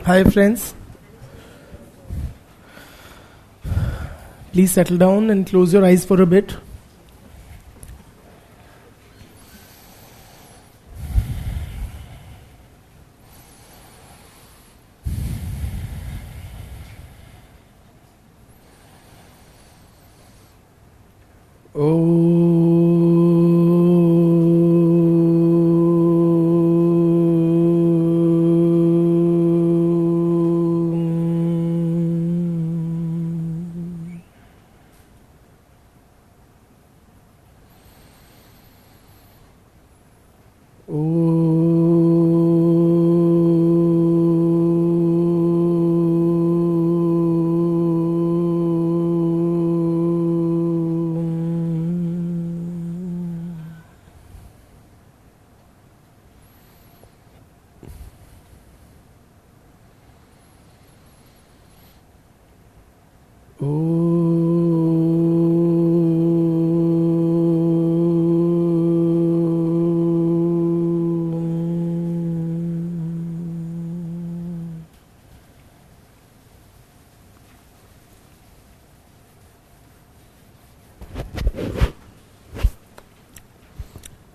Hi friends. Please settle down and close your eyes for a bit.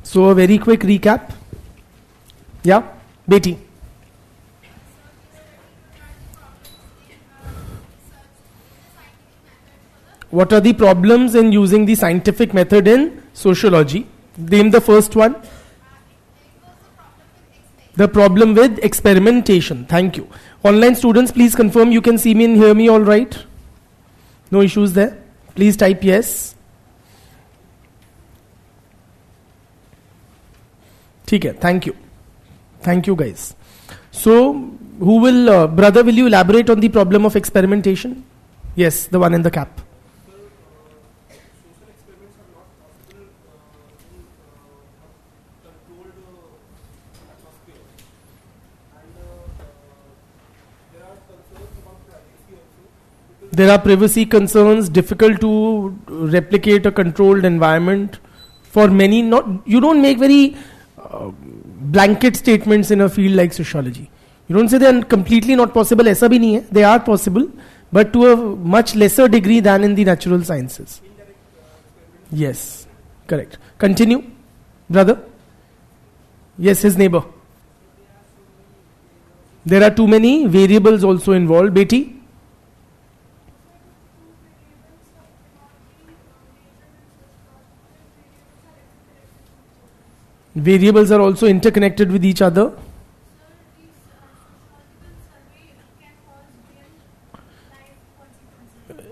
So a very quick recap. Yeah, Betty. What are the problems in using the scientific method in sociology? Name the first one. The problem with experimentation. Thank you. Online students, please confirm you can see me and hear me all right. No issues there. Please type yes. Okay, thank you. Thank you guys. So, who will, brother, will you elaborate on the problem of experimentation? Yes, the one in the cap. There are privacy concerns, difficult to replicate a controlled environment. For many, you don't make very blanket statements in a field like sociology. You don't say they are completely not possible. ऐसा भी नहीं है. They are possible, but to a much lesser degree than in the natural sciences. Yes, correct. Continue, brother. Yes, his neighbor. There are too many variables also involved. Betty. Variables are also interconnected with each other.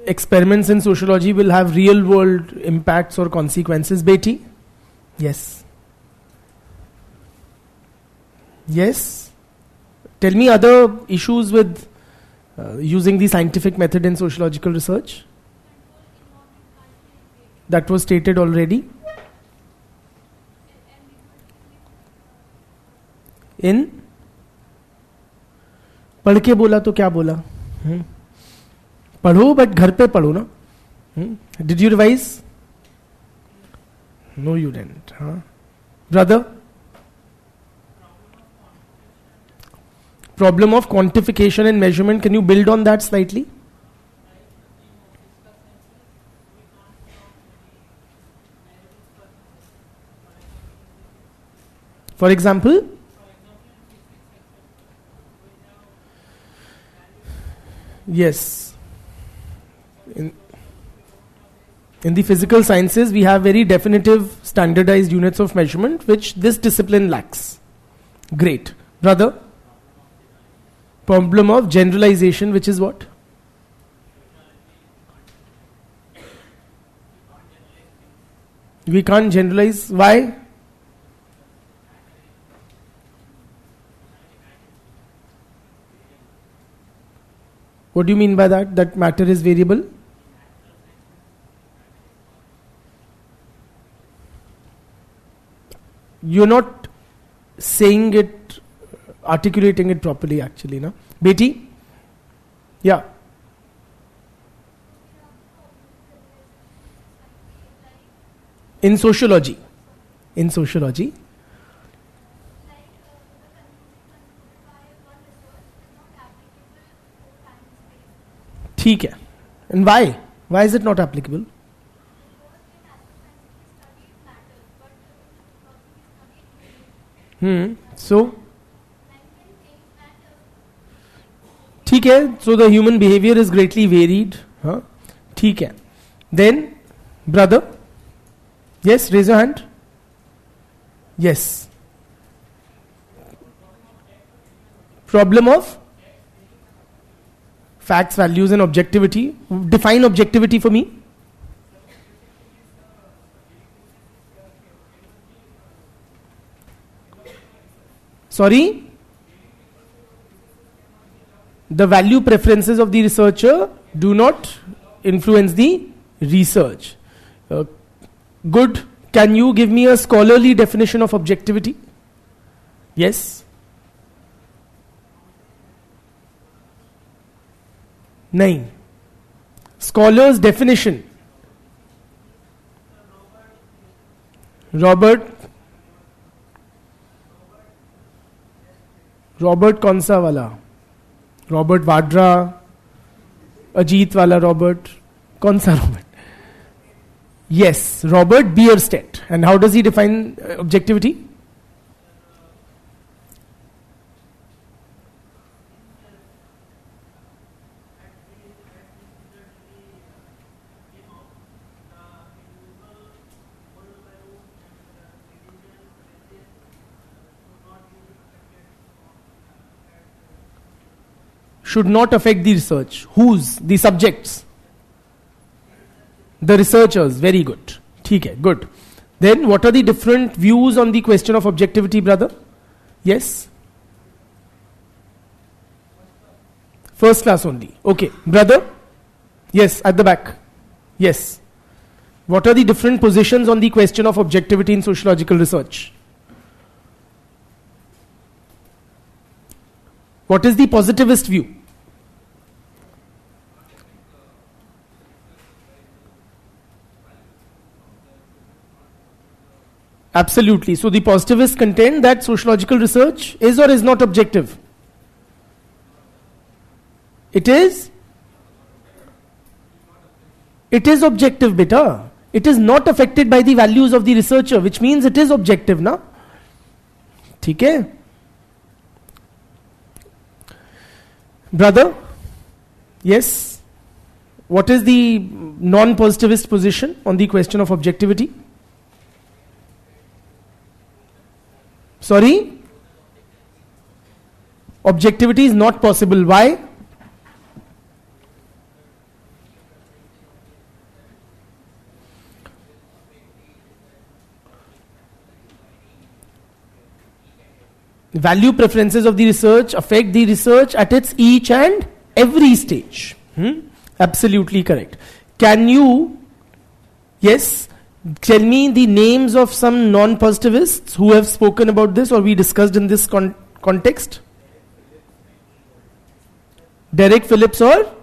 Experiments in sociology will have real world impacts or consequences. Betty? Yes. Yes. Tell me other issues with using the scientific method in sociological research. That was stated already. इन पढ़ के बोला तो क्या बोला पढ़ो but घर पे पढ़ो ना did you revise no you didn't brother problem of quantification and measurement can you build on that slightly for example Yes. In the physical sciences, we have very definitive standardized units of measurement, which this discipline lacks. Great. Brother? Problem of generalization, which is what? We can't generalize. Why? What do you mean by that? That matter is variable? You're not saying it, articulating it properly actually, no? Betty? Yeah. In sociology. In sociology. ठीक है. And why? Why is it not applicable? So ठीक है. So the human behavior is greatly varied. हाँ, ठीक है. Then brother, yes, raise your hand. Yes. Problem of facts, values, and objectivity. Define objectivity for me. Sorry? The value preferences of the researcher do not influence the research. Good. Can you give me a scholarly definition of objectivity? Yes? Nahin. Scholar's definition. Robert कौन सा वाला? Robert Vadra, Ajit वाला Robert, कौन सा Robert? Yes, Robert Bierstedt. And how does he define objectivity? Should not affect the research. Whose? The subjects. The researchers. Very good. ठीक है, good. Then what are the different views on the question of objectivity, brother? Yes? First class only. Okay. Brother? Yes, at the back. Yes. What are the different positions on the question of objectivity in sociological research? What is the positivist view? Absolutely. So the positivists contend that sociological research is or is not objective. It is. It is objective, beta. It is not affected by the values of the researcher, which means it is objective, na? ठीक है? Brother? Yes? What is the non-positivist position on the question of objectivity? Sorry? Objectivity is not possible. Why? Value preferences of the research affect the research at its each and every stage. Absolutely correct. Can you, yes, tell me the names of some non-positivists who have spoken about this or we discussed in this context? Derek Phillips or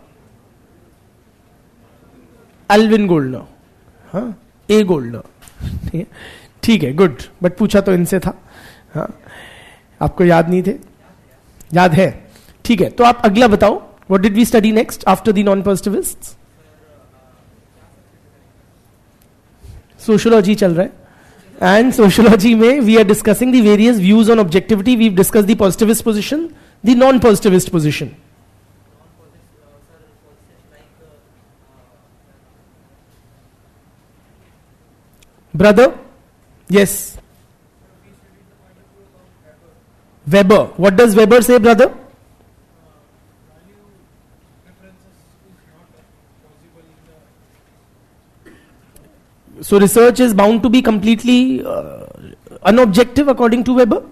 Alvin Goldner? हाँ, A Goldner. ठीक है, good. But पूछा तो इनसे था. हाँ, आपको याद नहीं थे? याद है? ठीक है. तो आप अगला बताओ. What did we study next after the non-positivists? Sociology चल रहा है. And sociology में we are discussing the various views on objectivity. We've discussed the positivist position, the non-positivist position. Brother? Yes. Weber. What does Weber say, brother? So research is bound to be completely unobjective according to Weber?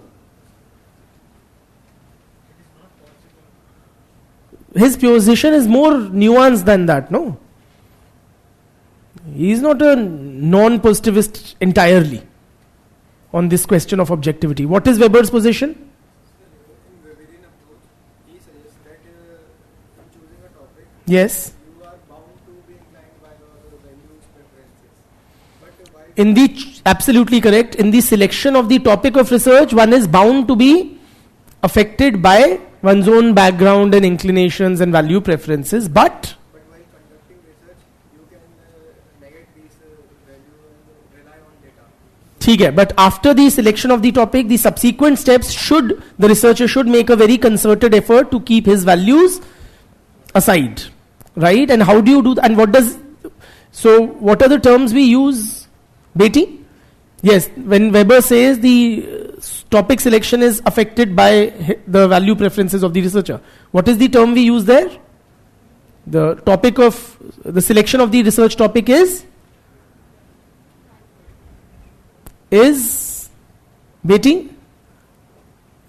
His position is more nuanced than that, no? He is not a non-positivist entirely on this question of objectivity. What is Weber's position? In Weberian approach, he suggests that in choosing a topic, Yes. you are bound to be inclined by your values, preferences. But why In the absolutely correct. In the selection of the topic of research, one is bound to be affected by one's own background and inclinations and value preferences. But value and rely on data. ठीक है, but after the selection of the topic, the subsequent steps the researcher should make a very concerted effort to keep his values aside, right? And how do you do that? And what are the terms we use, Beti? Yes, when Weber says the topic selection is affected by the value preferences of the researcher, what is the term we use there? The topic of the selection of the research topic is Beti?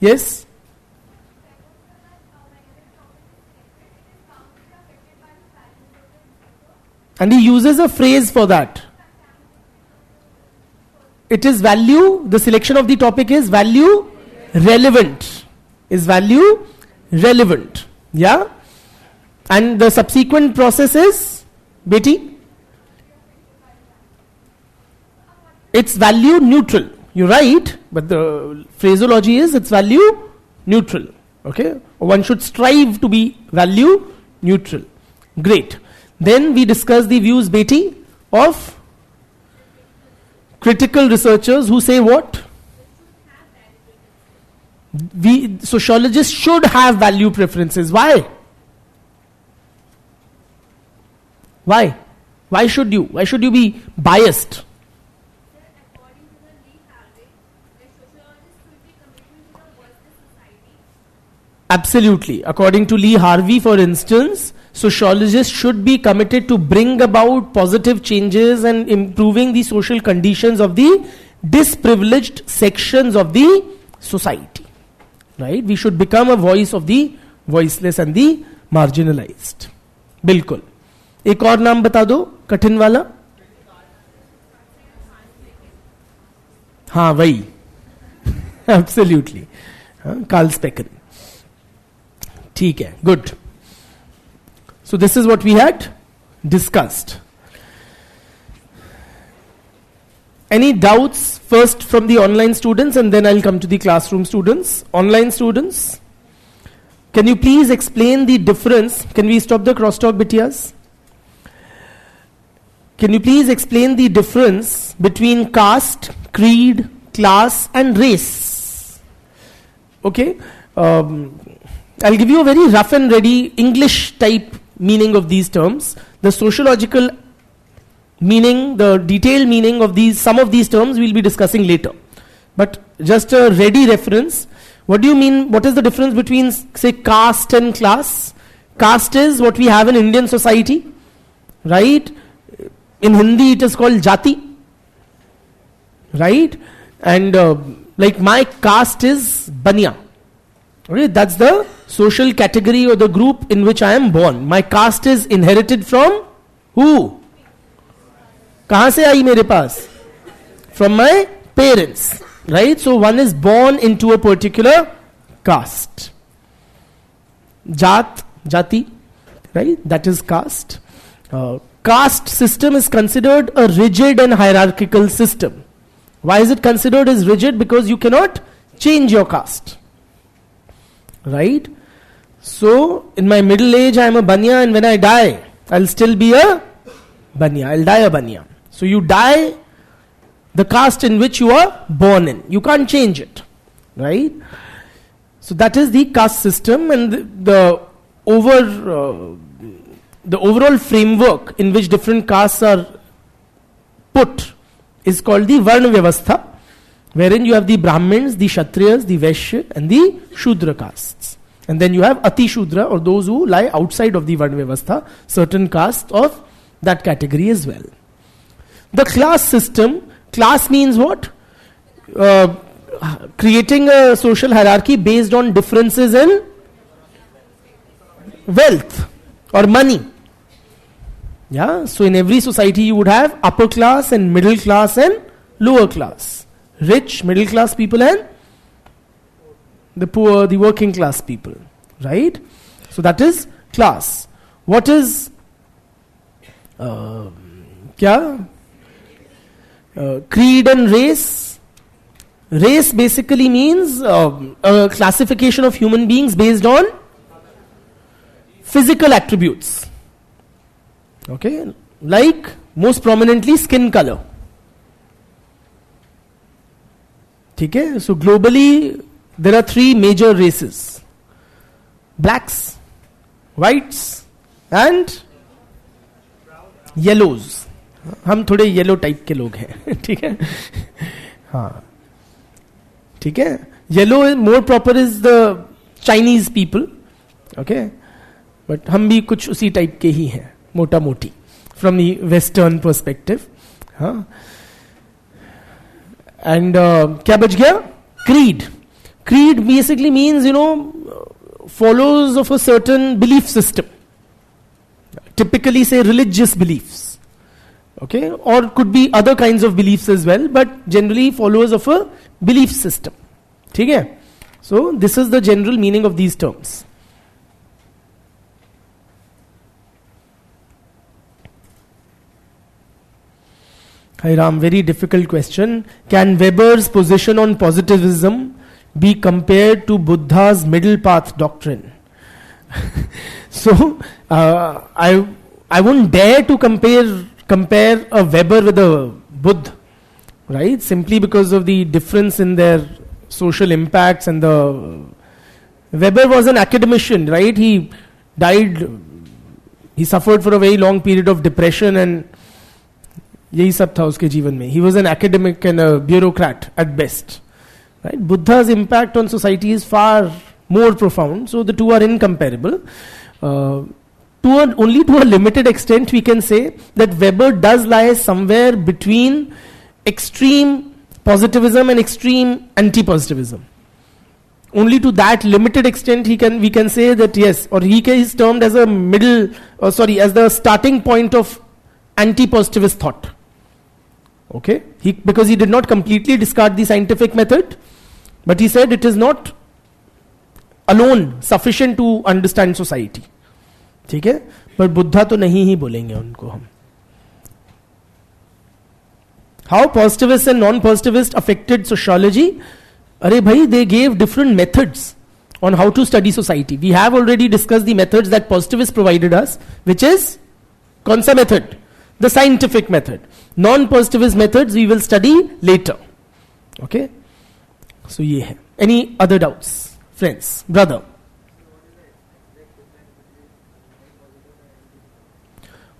Yes? And he uses a phrase for that. It is value, the selection of the topic is value relevant. Is value relevant. Yeah? And the subsequent process is, Beti? It's value neutral. You're right, but the phraseology is it's value neutral. Okay? One should strive to be value neutral. Great. Then we discuss the views, Beti, of critical researchers who say what? Sociologists should have value preferences. Why? Why? Why should you? Why should you be biased? Absolutely. According to Lee Harvey, for instance, sociologists should be committed to bring about positive changes and improving the social conditions of the disprivileged sections of the society. Right? We should become a voice of the voiceless and the marginalized. बिल्कुल. एक और नाम बता दो कठिन वाला. हाँ वही. Absolutely. Carl Specken. ठीक है. Good. So this is what we had discussed. Any doubts first from the online students and then I'll come to the classroom students. Online students, can you please explain the difference? Can we stop the crosstalk, Bitiyas? Can you please explain the difference between caste, creed, class and race? Okay. I'll give you a very rough and ready English type meaning of these terms. The sociological meaning, the detailed meaning of some of these terms we'll be discussing later. But just a ready reference. What do you mean? What is the difference between, say, caste and class? Caste is what we have in Indian society, right? In Hindi it is called jati, right? And like my caste is baniya. Okay, that's the social category or the group in which I am born. My caste is inherited from who? कहाँ से आई मेरे पास? From my parents, right? So one is born into a particular caste. Jati, right? That is caste. Caste system is considered a rigid and hierarchical system. Why is it considered as rigid? Because you cannot change your caste, right? So in my middle age I am a baniya, and when I die I'll still be a baniya. I'll die a baniya. So you die the caste in which you are born in. You can't change it, right? So that is the caste system, and the overall framework in which different castes are put is called the Varna Vyavastha, wherein you have the Brahmins, the Kshatriyas, the Vaishya and the Shudra castes. And then you have Ati Shudra, or those who lie outside of the Varna Vyavastha, certain castes of that category as well. The class system, class means what? Creating a social hierarchy based on differences in wealth or money. Yeah, so in every society you would have upper class and middle class and lower class. Rich, middle class people and the poor, the working class people. Right? So that is class. What is creed and race? Race basically means a classification of human beings based on physical attributes. Okay? like most prominently skin color. ठीक है? So globally there are three major races: blacks, whites and yellows. हम थोड़े yellow type के लोग हैं. ठीक है? हाँ, ठीक है. Yellow more proper is the Chinese people. Okay, but हम भी कुछ उसी टाइप के ही हैं, मोटा मोटी, फ्रॉम द वेस्टर्न पर्सपेक्टिव. हाँ. एंड क्या बच गया? Creed. Creed basically means follows of a certain belief system, typically say religious beliefs, okay, or could be other kinds of beliefs as well, but generally follows of a belief system. ठीक है? So this is the general meaning of these terms. Hi Ram, very difficult question. Can Weber's position on positivism be compared to Buddha's middle path doctrine? So I wouldn't dare to compare a Weber with a Buddha, right? Simply because of the difference in their social impacts. And the Weber was an academician, right? He died, he suffered for a very long period of depression, and यही सब था उसके जीवन में. He was an academic and a bureaucrat at best, right? Buddha's impact on society is far more profound, so the two are incomparable. Only to a limited extent we can say that Weber does lie somewhere between extreme positivism and extreme anti-positivism. Only to that limited extent we can say that yes, or he is termed as a as the starting point of anti-positivist thought. Okay, because he did not completely discard the scientific method, but he said it is not alone sufficient to understand society. ठीक है? पर बुद्धा तो नहीं ही बोलेंगे उनको हम. How positivists and non-positivists affected sociology? अरे भाई, they gave different methods on how to study society. We have already discussed the methods that positivists provided us, which is कौन सा method? The scientific method. Non-positivist methods we will study later. Okay? So ये है. Any other doubts? Friends, brother.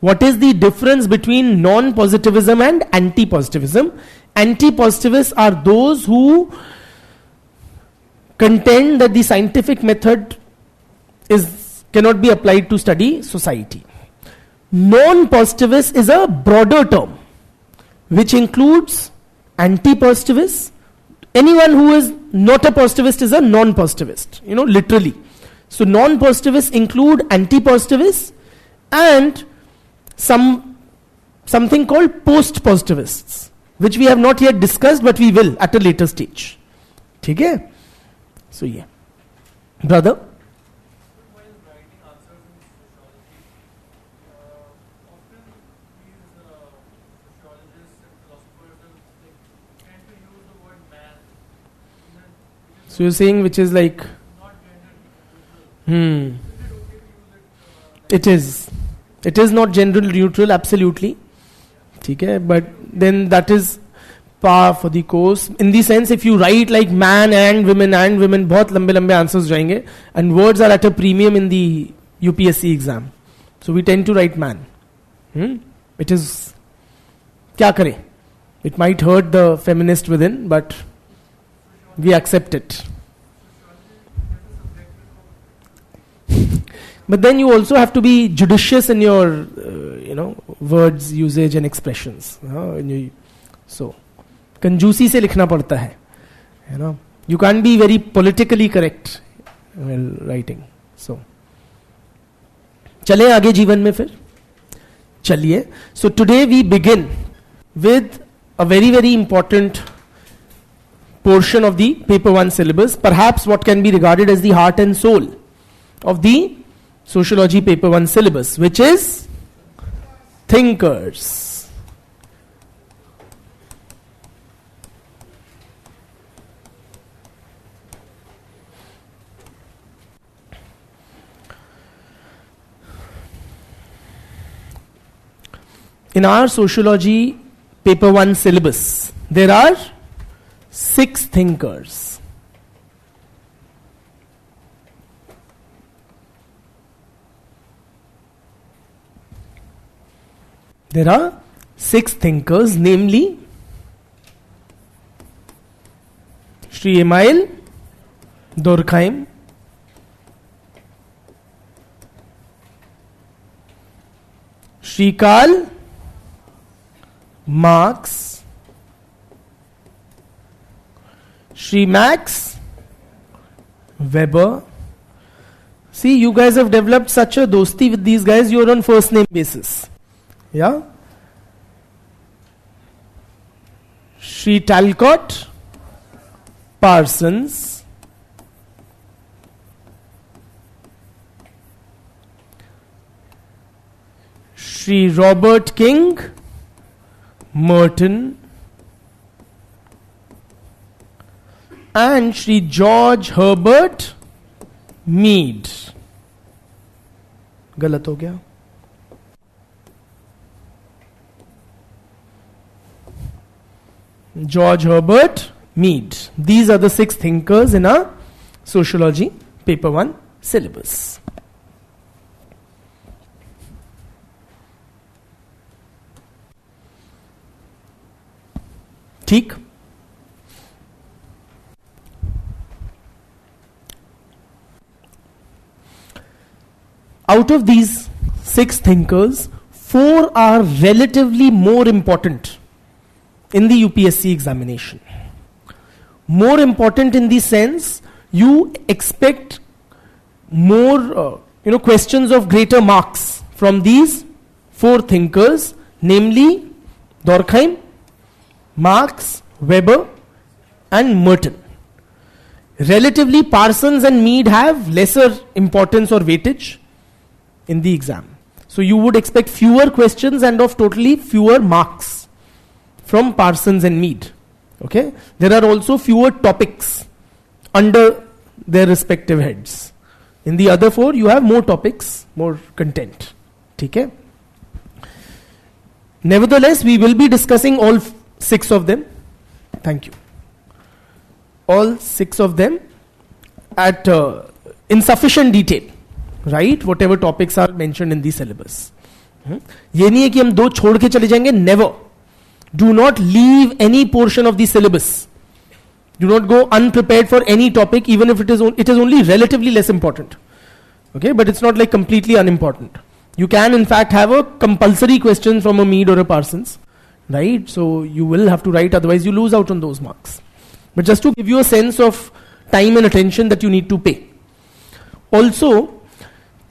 What is the difference between non-positivism and anti-positivism? Anti-positivists are those who contend that the scientific method cannot be applied to study society. Non-positivist is a broader term which includes anti-positivists. Anyone who is not a positivist is a non-positivist, literally. So non-positivists include anti-positivists and something called post-positivists, which we have not yet discussed, but we will at a later stage. ठीक है? So yeah. Brother? So you're saying which is like, it is not gender neutral, absolutely. ठीक है? But then that is par for the course. In the sense, if you write like man and women, बहुत लंबे answers जाएंगे, and words are at a premium in the UPSC exam. So we tend to write man. It is, क्या करें? It might hurt the feminist within, but we accept it. But then you also have to be judicious in your, words, usage and expressions. So, कंजूसी से लिखना पड़ता है. You can't be very politically correct while writing. So, चले आगे जीवन में फिर. चलिए. So today we begin with a very, very important portion of the paper 1 syllabus, perhaps what can be regarded as the heart and soul of the sociology paper 1 syllabus, which is thinkers. in our sociology paper 1 syllabus, there are 6 thinkers. There are 6 thinkers, namely Sri Emile Durkheim, Sri Karl Marx, Sri Max Weber. See, you guys have developed such a dosti with these guys, you're on first name basis. Yeah? Sri Talcott Parsons, Sri Robert King Merton, and Sri George Herbert Mead. गलत हो गया. George Herbert Mead. These are the 6 thinkers in our sociology paper 1 syllabus. ठीक. Out of these 6 thinkers, 4 are relatively more important in the UPSC examination. More important in the sense you expect more questions of greater marks from these 4 thinkers, namely Durkheim, Marx, Weber and Merton. Relatively, Parsons and Mead have lesser importance or weightage in the exam. So you would expect fewer questions and of totally fewer marks from Parsons and Mead. Okay? There are also fewer topics under their respective heads. In the other 4, you have more topics, more content. Okay? Nevertheless, we will be discussing all 6 of them. Thank you. All 6 of them at in sufficient detail, right? Whatever topics are mentioned in the syllabus. ये नहीं है कि हम 2 छोड़ के चले जाएंगे. Never. Do not leave any portion of the syllabus. Do not go unprepared for any topic, even if it is only relatively less important. Okay, but it's not like completely unimportant. You can in fact have a compulsory question from a Mead or a Parsons. Right, so you will have to write, otherwise you lose out on those marks. But just to give you a sense of time and attention that you need to pay. Also,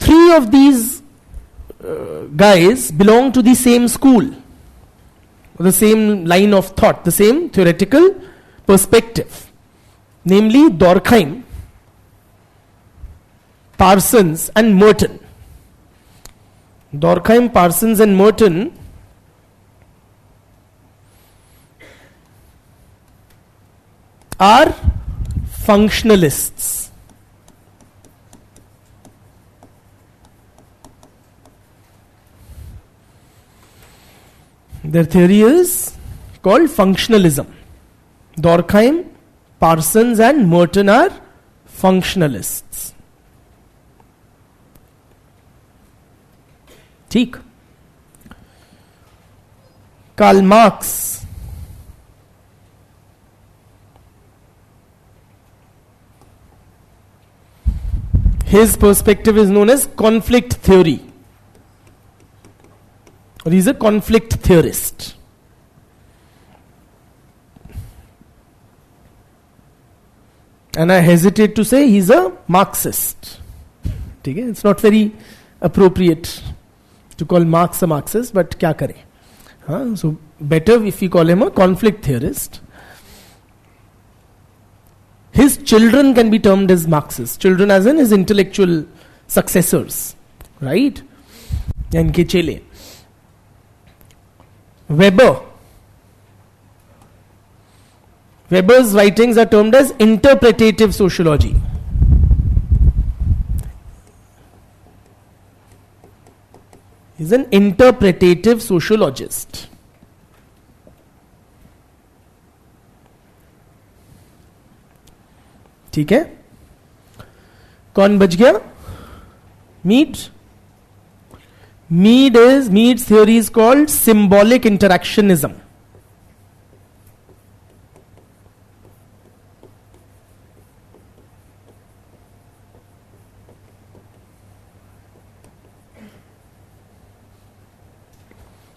3 of these guys belong to the same school, the same line of thought, the same theoretical perspective. Namely, Durkheim, Parsons and Merton. Durkheim, Parsons and Merton are functionalists. Their theory is called functionalism. Durkheim, Parsons and Merton are functionalists. ठीक. Karl Marx, his perspective is known as conflict theory, or he's a conflict theorist. And I hesitate to say he's a Marxist. Okay? It's not very appropriate to call Marx a Marxist, but kya kare? So better if we call him a conflict theorist. His children can be termed as Marxists. Children as in his intellectual successors. Right? Inke chele. Weber's writings are termed as interpretative sociology. He's an interpretative sociologist. ठीक है, कौन बच गया? Mead. Mead's theory is called symbolic interactionism.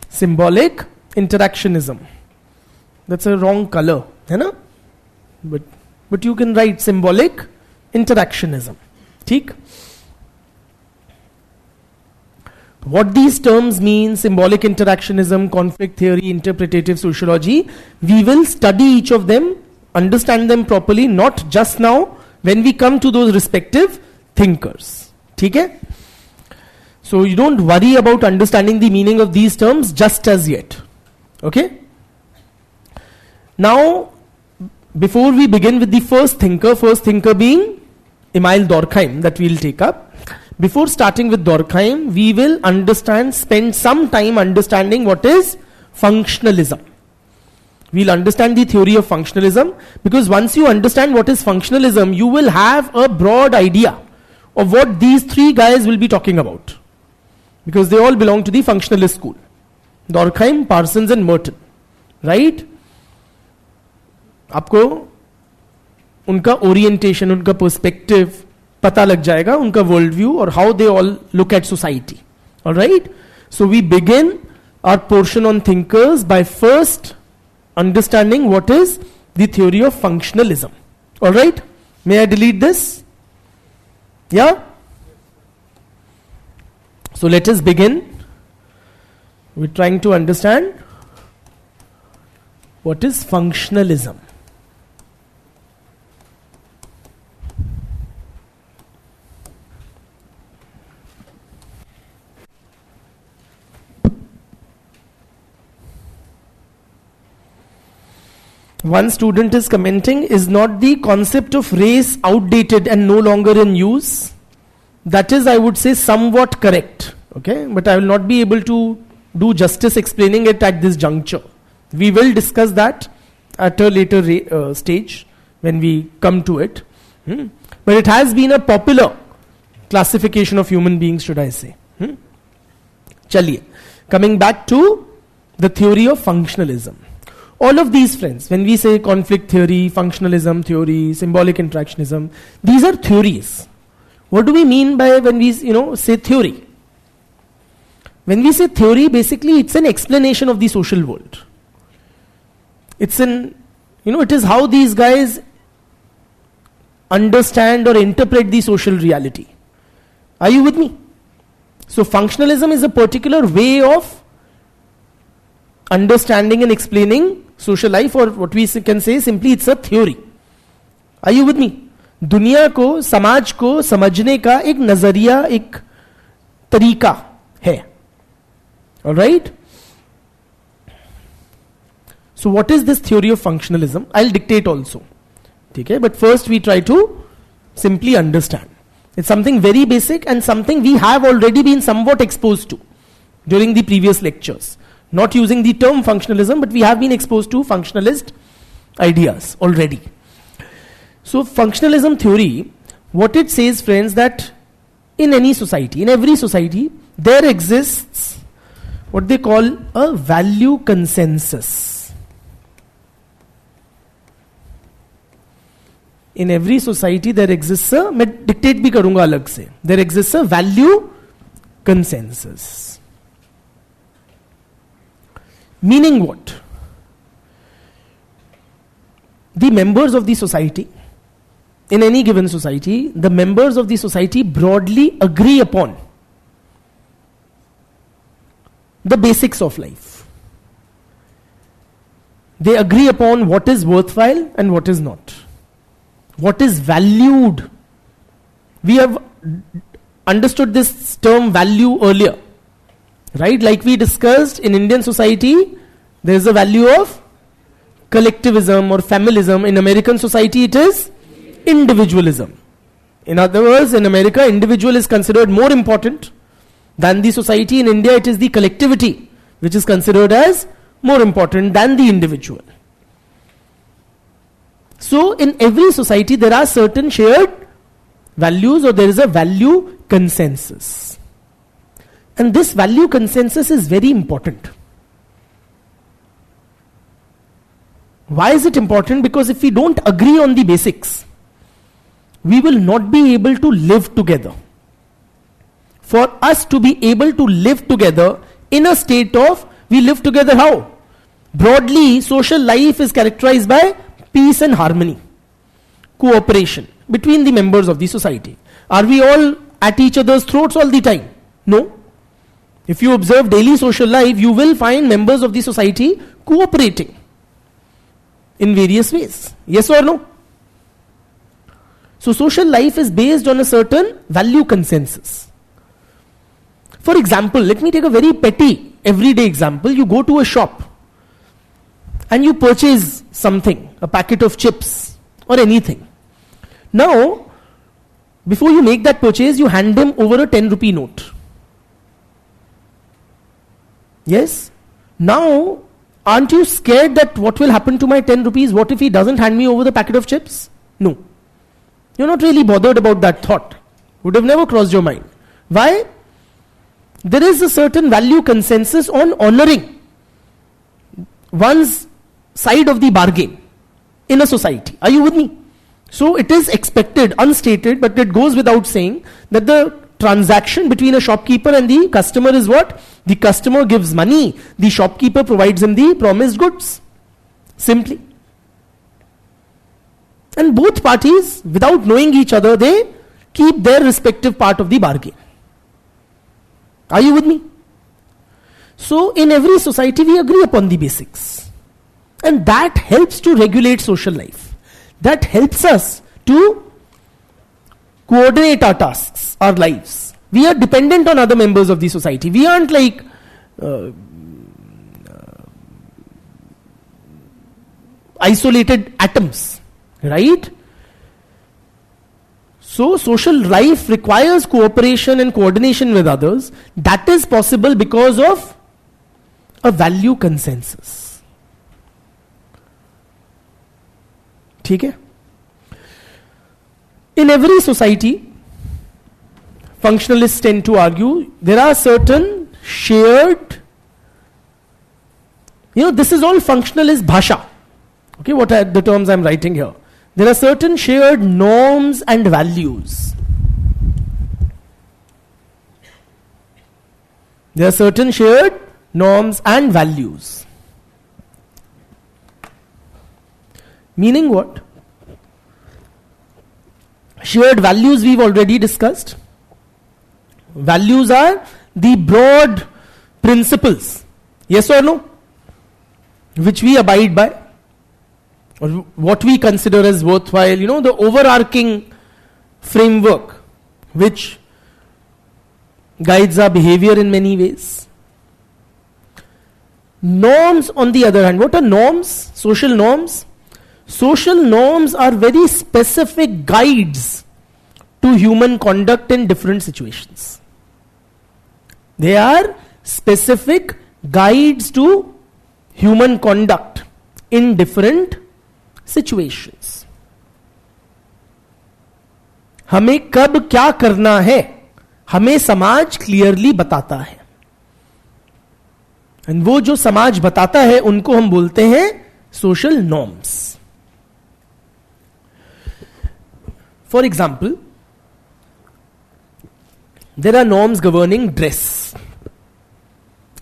Symbolic interactionism. That's a wrong color, है ना? But you can write symbolic interactionism. ठीक? What these terms mean, symbolic interactionism, conflict theory, interpretative sociology, we will study each of them, understand them properly, not just now, when we come to those respective thinkers. ठीक है? So you don't worry about understanding the meaning of these terms just as yet. Okay? Now, before we begin with the first thinker being Emil Durkheim, that we'll take up. Before starting with Durkheim, we will spend some time understanding what is functionalism. We'll understand the theory of functionalism, because once you understand what is functionalism, you will have a broad idea of what these three guys will be talking about. Because they all belong to the functionalist school. Durkheim, Parsons and Merton. Right? आपको उनका orientation, उनका perspective पता लग जाएगा, उनका world view और how they all look at society. Alright, so we begin our portion on thinkers by first understanding what is the theory of functionalism. Alright, may I delete this? Yeah? So let us begin. We're trying to understand what is functionalism. One student is commenting, is not the concept of race outdated and no longer in use? That is, I would say, somewhat correct. Okay, but I will not be able to do justice explaining it at this juncture. We will discuss that at a later stage when we come to it. But it has been a popular classification of human beings, should I say. Chaliye, coming back to the theory of functionalism. All of these, friends, when we say conflict theory, functionalism theory, symbolic interactionism, these are theories. What do we mean by when we, say theory? When we say theory, basically it's an explanation of the social world. It's it is how these guys understand or interpret the social reality. Are you with me? So functionalism is a particular way of understanding and explaining social life, or what we can say simply it's a theory. Are you with me? दुनिया को, समाज को समझने का एक नजरिया, एक तरीका है. Alright? So what is this theory of functionalism? I'll dictate also. Okay? But first we try to simply understand. It's something very basic and something we have already been somewhat exposed to during the previous lectures. Not using the term functionalism, but we have been exposed to functionalist ideas already. So functionalism theory, what it says, friends, that in any society, in every society, there exists what they call a value consensus. In every society there exists a, मैं dictate भी करूंगा अलग से, there exists a value consensus. Meaning what? The members of the society, in any given society, the members of the society broadly agree upon the basics of life. They agree upon what is worthwhile and what is not. What is valued. We have understood this term value earlier. Right? Like we discussed, in Indian society, there is a value of collectivism or familism. In American society, it is individualism. In other words, in America, individual is considered more important than the society. In India, it is the collectivity which is considered as more important than the individual. So, in every society, there are certain shared values, or there is a value consensus. And this value consensus is very important. Why is it important? Because if we don't agree on the basics, we will not be able to live together. For us to be able to live together in a state of, we live together how? Broadly, social life is characterized by peace and harmony, cooperation between the members of the society. Are we all at each other's throats all the time? No. If you observe daily social life, you will find members of the society cooperating in various ways. Yes or no? So social life is based on a certain value consensus. For example, let me take a very petty, everyday example. You go to a shop and you purchase something, a packet of chips or anything. Now, before you make that purchase, you hand them over a 10 rupee note. Yes? Now, aren't you scared that what will happen to my 10 rupees? What if he doesn't hand me over the packet of chips? No. You're not really bothered about that thought. Would have never crossed your mind. Why? There is a certain value consensus on honoring one's side of the bargain in a society. Are you with me? So it is expected, unstated, but it goes without saying that the transaction between a shopkeeper and the customer is what? The customer gives money, the shopkeeper provides him the promised goods. Simply. And both parties, without knowing each other, they keep their respective part of the bargain. Are you with me? So in every society we agree upon the basics. And that helps to regulate social life. That helps us to coordinate our tasks, our lives. We are dependent on other members of the society. We aren't like isolated atoms, right? So social life requires cooperation and coordination with others. That is possible because of a value consensus. ठीक है? In every society, functionalists tend to argue there are certain shared, this is all functionalist bhasha. Okay, what are the terms I'm writing here? There are certain shared norms and values. There are certain shared norms and values. Meaning what? Shared values we've already discussed. Values are the broad principles, yes or no, which we abide by, or what we consider as worthwhile, the overarching framework which guides our behavior in many ways. Norms, on the other hand, what are norms? Social norms. Social norms are very specific guides to human conduct in different situations. They are specific guides to human conduct in different situations. हमें कब क्या करना है, हमें समाज clearly बताता है. And वो जो समाज बताता है उनको हम बोलते हैं social norms. For example, there are norms governing dress.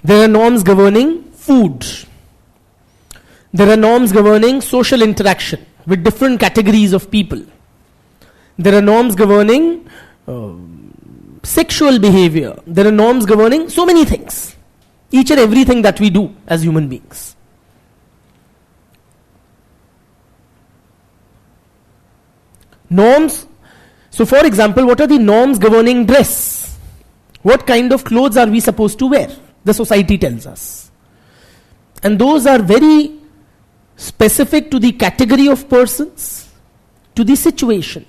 There are norms governing food. There are norms governing social interaction with different categories of people. There are norms governing sexual behavior. There are norms governing so many things. Each and everything that we do as human beings. Norms. So for example, what are the norms governing dress? What kind of clothes are we supposed to wear? The society tells us. And those are very specific to the category of persons, to the situation.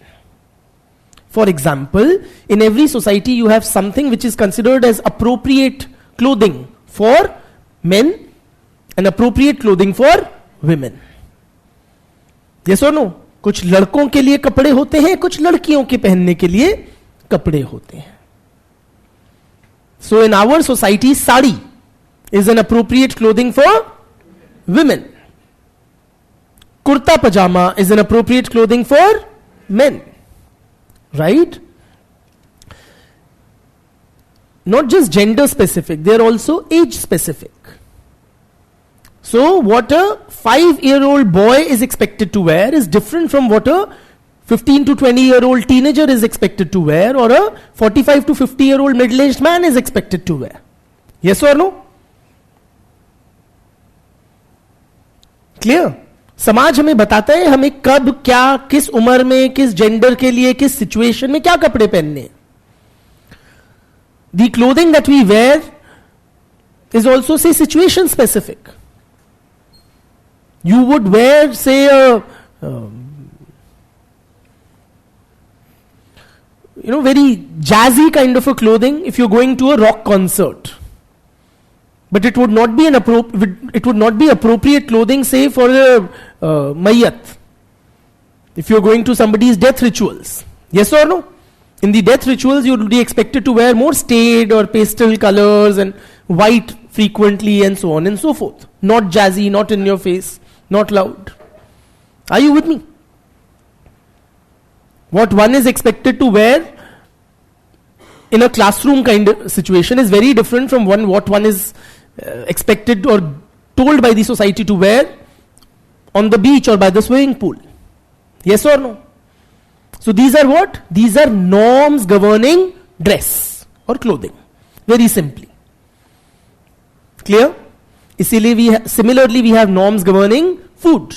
For example, in every society you have something which is considered as appropriate clothing for men and appropriate clothing for women. Yes or no? कुछ लड़कों के लिए कपड़े होते हैं, कुछ लड़कियों के पहनने के लिए कपड़े होते हैं. So in our society, sari is an appropriate clothing for women. Kurta pajama is an appropriate clothing for men. Right? Not just gender specific, they are also age specific. So what a 5-year-old boy is expected to wear is different from what a 15 to 20-year-old teenager is expected to wear, or a 45 to 50-year-old middle-aged man is expected to wear. Yes or no? Clear? समाज हमें बताता है हमें कब क्या, किस उम्र में, किस जेंडर के लिए, किस सिचुएशन में क्या कपड़े पहनने. The clothing that we wear is also, say, situation specific. You would wear, say, a very jazzy kind of a clothing if you're going to a rock concert. But it would not be appropriate clothing, say, for a mayyat. If you're going to somebody's death rituals. Yes or no? In the death rituals, you would be expected to wear more staid or pastel colors and white frequently and so on and so forth. Not jazzy, not in your face, not loud. Are you with me? What one is expected to wear in a classroom kind of situation is very different from what one is expected or told by the society to wear on the beach or by the swimming pool. Yes or no? So these are what? These are norms governing dress or clothing. Very simply. Clear? Similarly we have norms governing food.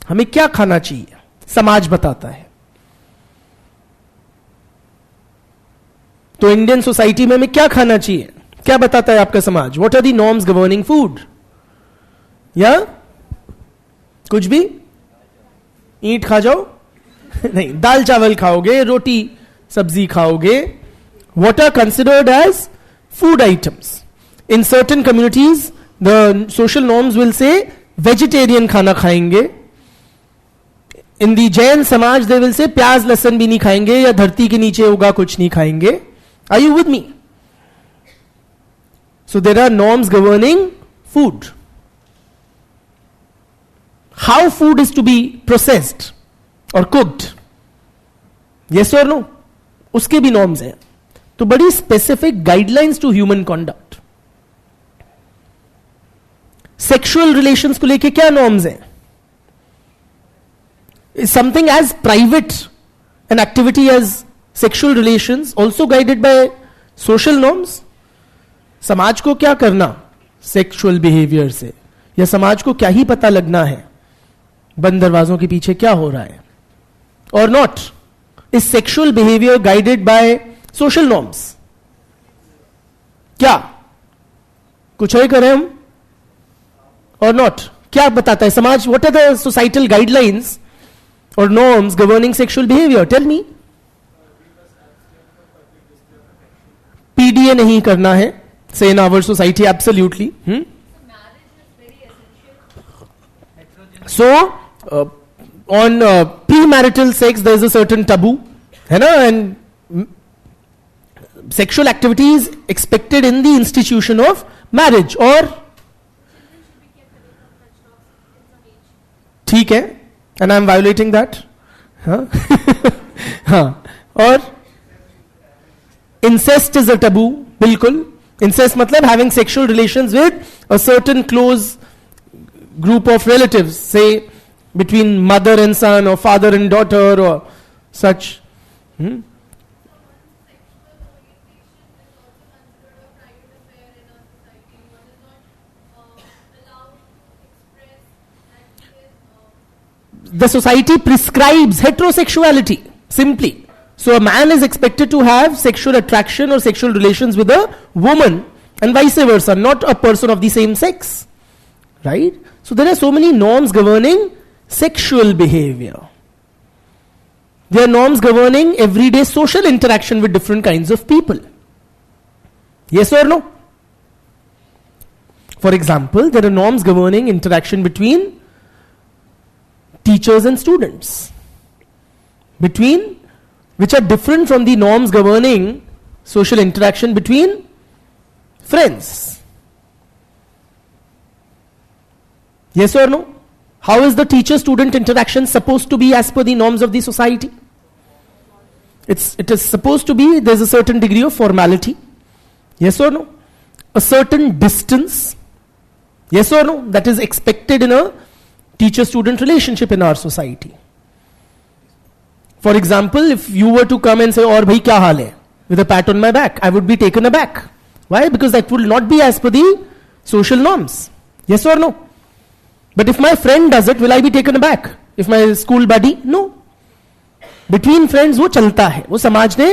हमें क्या खाना चाहिए? समाज बताता है. तो Indian society में हमें क्या खाना चाहिए? क्या बताता है आपका समाज? What are the norms governing food? या कुछ भी? ईंट खा जाओ? नहीं, दाल चावल खाओगे, रोटी सब्जी खाओगे. What are considered as food items? In certain communities, the social norms will say vegetarian खाना खाएंगे. In the Jain समाज they will say प्याज लहसुन भी नहीं खाएंगे या धरती के नीचे होगा कुछ नहीं खाएंगे. Are you with me? So there are norms governing food. How food is to be processed or cooked. Yes or no? उसके भी norms हैं. तो बड़ी specific guidelines to human conduct. Sexual relations को लेके क्या norms हैं? Is something as private an activity as sexual relations also guided by social norms? समाज को क्या करना sexual behavior से, या समाज को क्या ही पता लगना है बंद दरवाजों के पीछे क्या हो रहा है? Or not? Is sexual behavior guided by social norms? क्या कुछ और करें हम or not? क्या बताता है समाज? What are the societal guidelines or norms governing sexual behavior? Tell me. PDA नहीं करना है, say in our society, absolutely. So on premarital sex there is a certain taboo, है ना, and sexual activity is expected in the institution of marriage. और ठीक है, and I am violating that. हाँ, और incest is a taboo. बिल्कुल. Incest मतलब having sexual relations with a certain close group of relatives, say between mother and son or father and daughter or such. The society prescribes heterosexuality simply. So a man is expected to have sexual attraction or sexual relations with a woman and vice versa, not a person of the same sex. Right? So there are so many norms governing sexual behavior. There are norms governing everyday social interaction with different kinds of people. Yes or no? For example, there are norms governing interaction between teachers and students, which are different from the norms governing social interaction between friends. Yes or no? How is the teacher-student interaction supposed to be as per the norms of the society? It is supposed to be, there's a certain degree of formality. Yes or no? A certain distance. Yes or no? That is expected in a teacher-student relationship in our society. For example, if you were to come and say, "Aur bhai kya haal hai?" with a pat on my back, I would be taken aback. Why? Because that will not be as per the social norms. Yes or no? But if my friend does it, will I be taken aback? If my school buddy? No. Between friends वो चलता है, वो समाज ने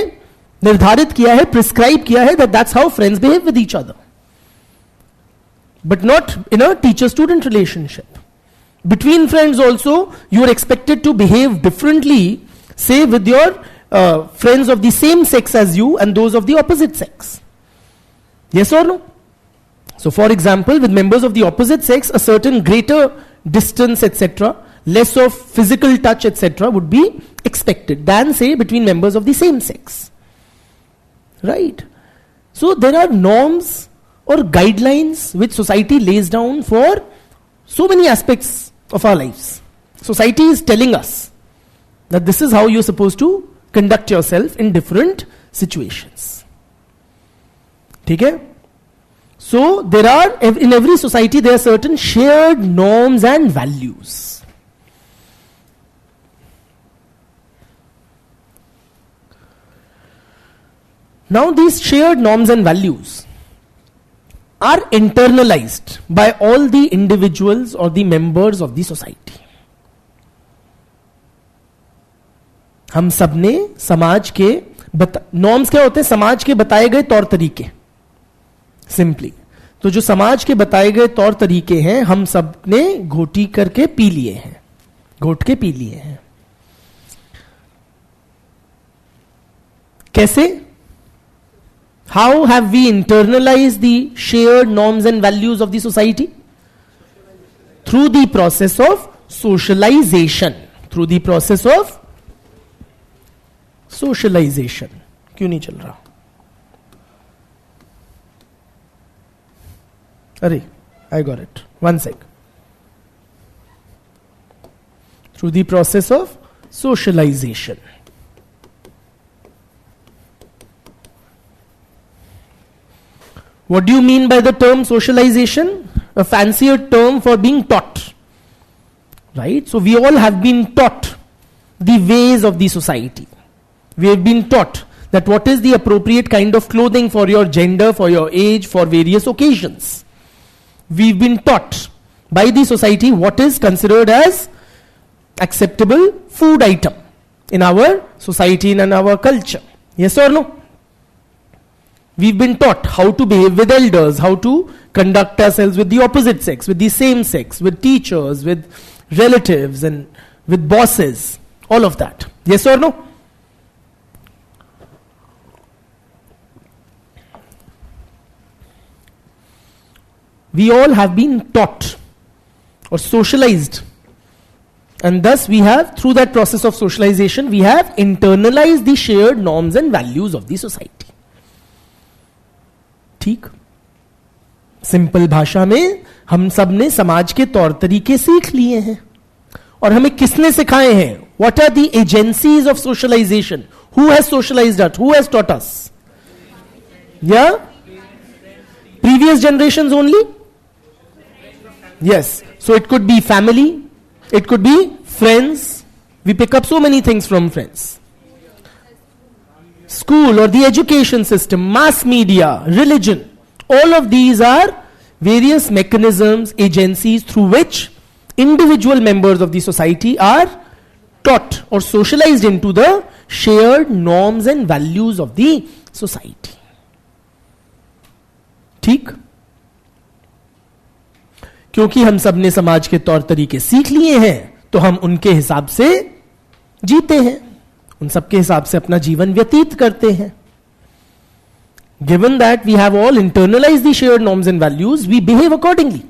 निर्धारित किया है, prescribe किया है, that's how friends behave with each other. But not in a teacher-student relationship. Between friends also, you are expected to behave differently, say with your friends of the same sex as you and those of the opposite sex. Yes or no? So for example, with members of the opposite sex, a certain greater distance, etc., less of physical touch, etc., would be expected than, say, between members of the same sex. Right? So there are norms or guidelines which society lays down for so many aspects of our lives. Society is telling us that this is how you're supposed to conduct yourself in different situations. Okay? So there are, in every society, there are certain shared norms and values. Now these shared norms and values are internalized by all the individuals or the members of the society. हम सब ने समाज के norms क्या होते हैं? समाज के बताए गए तौर तरीके. सिंपली तो जो समाज के बताए गए तौर तरीके हैं, हम सब ने घोटी करके पी लिए हैं, घोट के पी लिए हैं. कैसे? How have we internalized the shared norms and values of the society? Through the process of socialization. Through the process of socialization. क्यों नहीं चल रहा? अरे, I got it. One sec. Through the process of socialization. What do you mean by the term socialization? A fancier term for being taught. Right? So we all have been taught the ways of the society. We have been taught that what is the appropriate kind of clothing for your gender, for your age, for various occasions. We've been taught by the society what is considered as acceptable food item in our society and in our culture. Yes or no? We've been taught how to behave with elders, how to conduct ourselves with the opposite sex, with the same sex, with teachers, with relatives, and with bosses. All of that. Yes or no? We all have been taught or socialized. And thus we have, through that process of socialization, we have internalized the shared norms and values of the society. ठीक? Simple भाषा में हम सब ने समाज के तौर तरीके सीख लिए हैं. और हमें किसने सिखाए हैं? What are the agencies of socialization? Who has socialized us? Who has taught us? Yeah? Previous generations only? Yes. So it could be family. It could be friends. We pick up so many things from friends. School or the education system, mass media, religion. All of these are various mechanisms, agencies through which individual members of the society are taught or socialized into the shared norms and values of the society. ठीक? क्योंकि हम सब ने समाज के तौर तरीके सीख लिए हैं, तो हम उनके हिसाब से जीते हैं उन सबके हिसाब से अपना जीवन व्यतीत करते हैं. Given that we have all internalized the shared norms and values, we behave accordingly.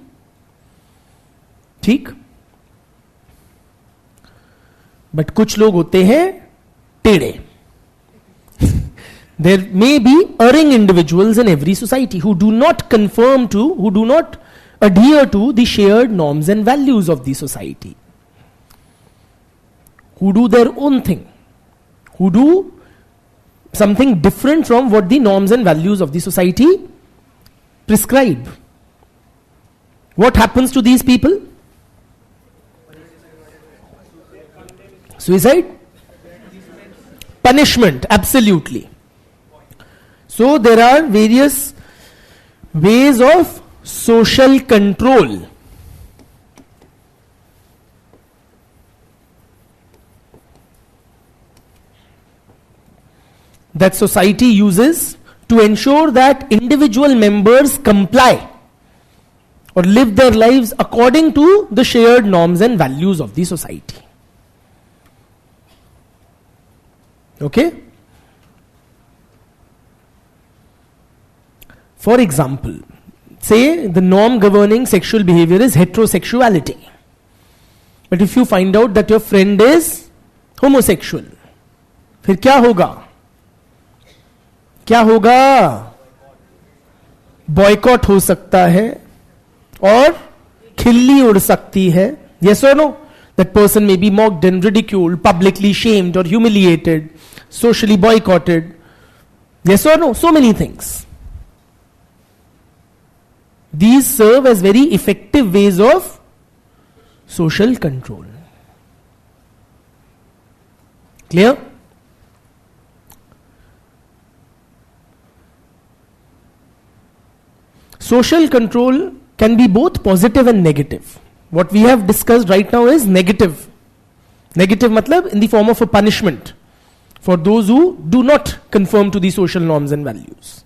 ठीक. बट कुछ लोग होते हैं टेढ़े. There may be erring individuals in every society who do not adhere to the shared norms and values of the society, who do their own thing, who do something different from what the norms and values of the society prescribe. What happens to these people? Suicide? Punishment, absolutely. So there are various ways of social control. That society uses to ensure that individual members comply or live their lives according to the shared norms and values of the society. Okay? For example, say the norm governing sexual behavior is heterosexuality. But if you find out that your friend is homosexual, फिर क्या होगा? क्या होगा? Boycott हो सकता है और खिल्ली उड़ सकती है. Yes or no? That person may be mocked and ridiculed, publicly shamed or humiliated, socially boycotted. Yes or no? So many things. These serve as very effective ways of social control. Clear? Social control can be both positive and negative. What we have discussed right now is negative. Negative matlab in the form of a punishment for those who do not conform to the social norms and values.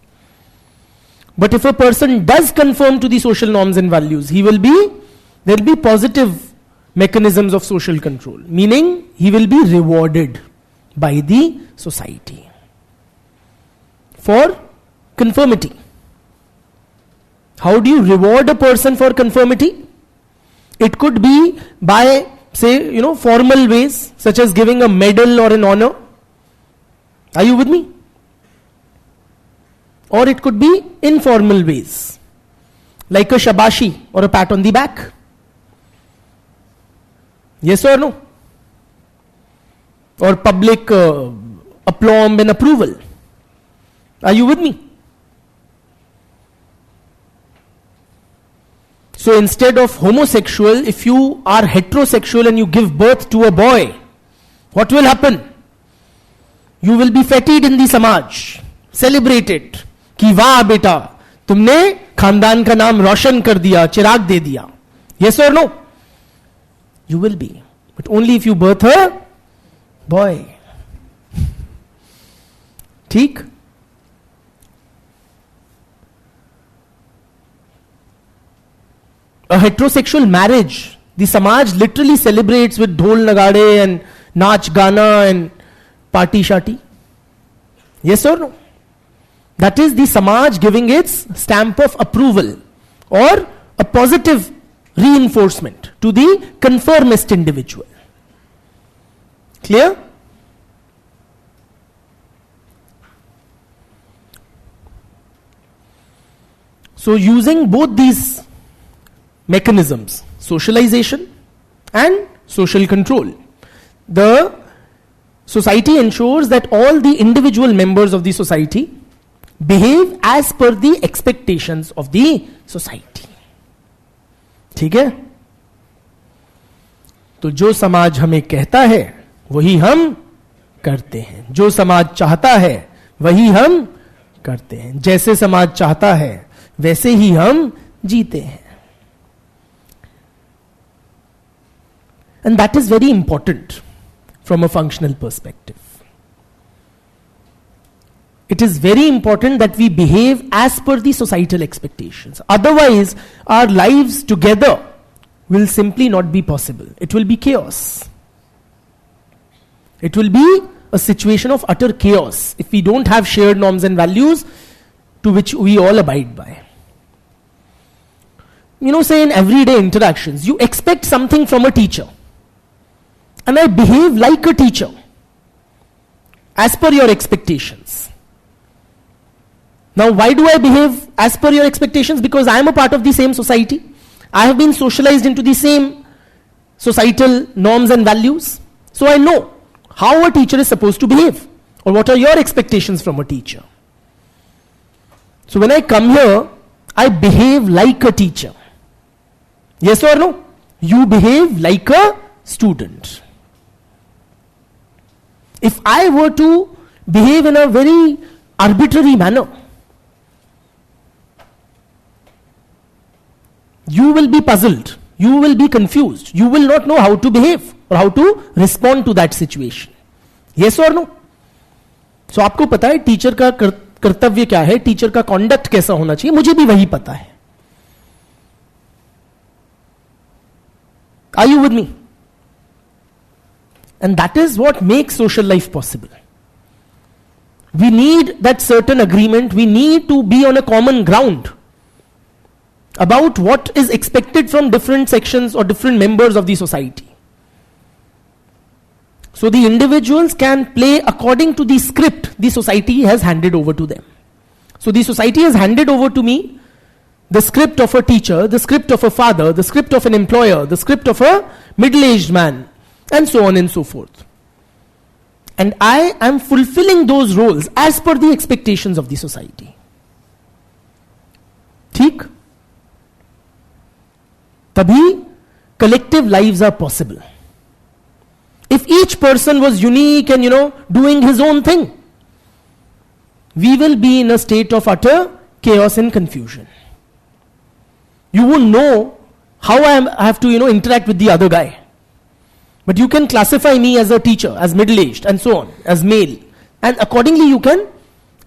But if a person does conform to the social norms and values, there will be positive mechanisms of social control, meaning he will be rewarded by the society for conformity. How do you reward a person for conformity? It could be by, say, formal ways, such as giving a medal or an honor. Are you with me? Or it could be informal ways, like a shabashi or a pat on the back. Yes or no? Or public aplomb and approval. Are you with me? So instead of homosexual, if you are heterosexual and you give birth to a boy, what will happen? You will be feted in the samaj, celebrated. कि वाह बेटा तुमने खानदान का नाम रोशन कर दिया, चिराग दे दिया. Yes or no? You will be, but only if you birth a boy. ठीक? A heterosexual marriage, the samaj literally celebrates with dhol nagade and naach gana and party shati. Yes or no? That is the samaj giving its stamp of approval or a positive reinforcement to the conformist individual. Clear? So using both these mechanisms, socialization and social control, the society ensures that all the individual members of the society behave as per the expectations of the society. ठीक है? तो जो समाज हमें कहता है वही हम करते हैं, जो समाज चाहता है वही हम करते हैं, जैसे समाज चाहता है वैसे ही हम जीते हैं. And that is very important from a functional perspective. It is very important that we behave as per the societal expectations. Otherwise, our lives together will simply not be possible. It will be chaos. It will be a situation of utter chaos if we don't have shared norms and values to which we all abide by. Say in everyday interactions, you expect something from a teacher, and I behave like a teacher as per your expectations. Now, why do I behave as per your expectations? Because I am a part of the same society. I have been socialized into the same societal norms and values. So I know how a teacher is supposed to behave, or what are your expectations from a teacher. So when I come here, I behave like a teacher. Yes or no? You behave like a student. If I were to behave in a very arbitrary manner, you will be puzzled, you will be confused, you will not know how to behave or how to respond to that situation. Yes or no? So आपको पता है teacher का कर्तव्य क्या है, teacher का conduct कैसा होना चाहिए, मुझे भी वही पता है. Are you with me? And that is what makes social life possible. We need that certain agreement, we need to be on a common ground about what is expected from different sections or different members of the society. So the individuals can play according to the script the society has handed over to them. So the society has handed over to me the script of a teacher, the script of a father, the script of an employer, the script of a middle-aged man, and so on and so forth. And I am fulfilling those roles as per the expectations of the society. ठीक? तभी collective lives are possible. If each person was unique and doing his own thing, we will be in a state of utter chaos and confusion. You won't know how I have to interact with the other guy. But you can classify me as a teacher, as middle-aged, and so on, as male. And accordingly you can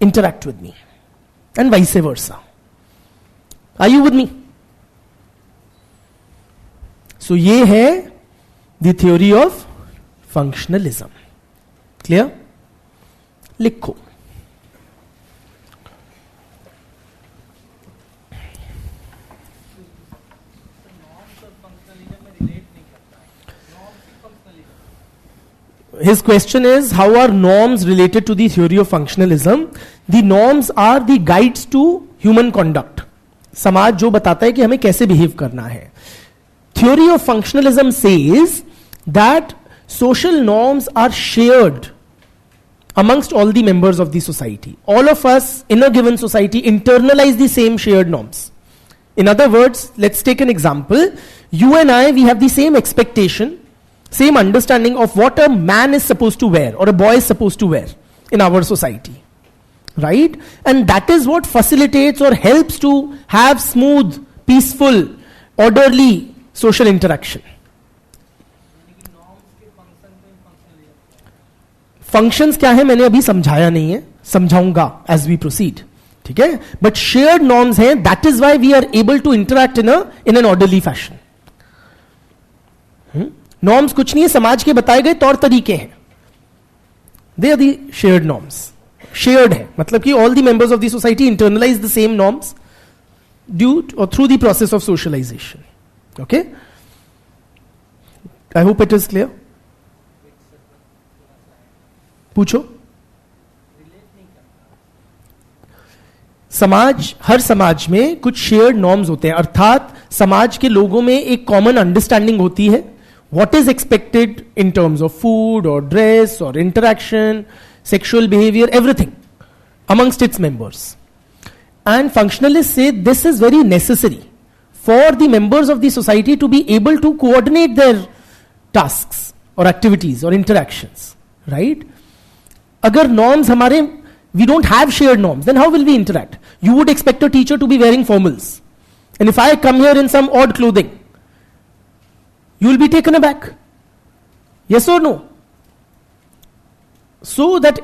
interact with me. And vice versa. Are you with me? So ये है the theory of functionalism. Clear? लिखो. His question is, how are norms related to the theory of functionalism? The norms are the guides to human conduct. समाज जो बताता है कि हमें कैसे behave करना है. Theory of functionalism says that social norms are shared amongst all the members of the society. All of us in a given society internalize the same shared norms. In other words, let's take an example. You and I, we have the same expectation, same understanding of what a man is supposed to wear or a boy is supposed to wear in our society, right? And that is what facilitates or helps to have smooth, peaceful, orderly social interaction. Functions क्या है मैंने अभी समझाया नहीं है, समझाऊंगा as we proceed, ठीक है? But shared norms हैं, that is why we are able to interact in an orderly fashion. Norms कुछ नहीं है, समाज के बताए गए तौर तरीके हैं. They are the shared norms. Shared है मतलब कि all the members of the society internalize the same norms due और through the process of socialization. Okay, I hope it is clear. पूछो. समाज, हर समाज में कुछ शेयर्ड नॉर्म्स होते हैं, अर्थात समाज के लोगों में एक कॉमन अंडरस्टैंडिंग होती है what is expected in terms of food or dress or interaction, sexual behavior, everything amongst its members. And functionalists say this is very necessary for the members of the society to be able to coordinate their tasks or activities or interactions, right? Agar norms hamare, we don't have shared norms, then how will we interact? You would expect a teacher to be wearing formals, and if I come here in some odd clothing, you will be taken aback. Yes or no? So that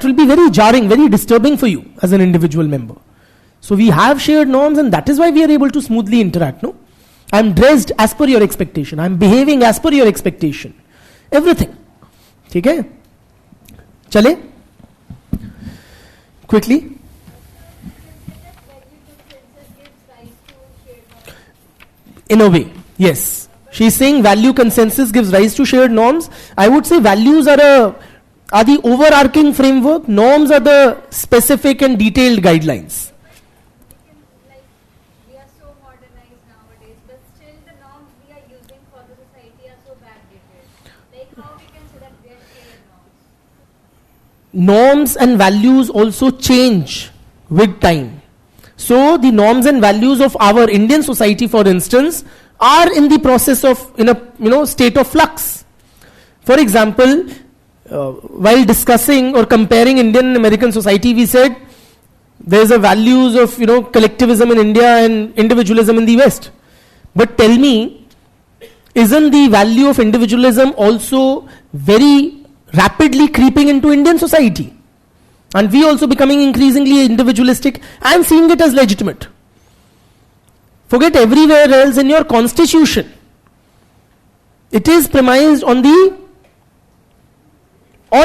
will be very jarring, very disturbing for you as an individual member. So we have shared norms, and that is why we are able to smoothly interact. No, I am dressed as per your expectation. I am behaving as per your expectation. Everything. ठीक है? चले quickly. In a way, yes. She's saying value consensus gives rise to shared norms. I would say values are the overarching framework. Norms are the specific and detailed guidelines. Like, we are so modernized nowadays, but still the norms we are using for the society are so backdated. Like, how we can say that they are shared norms? Norms and values also change with time. So the norms and values of our Indian society, for instance, are in the process of in a state of flux. For example, while discussing or comparing Indian and American society, we said there is a values of collectivism in India and individualism in the West. But tell me, isn't the value of individualism also very rapidly creeping into Indian society? And we also becoming increasingly individualistic and seeing it as legitimate. Forget everywhere else in your constitution. It is premised on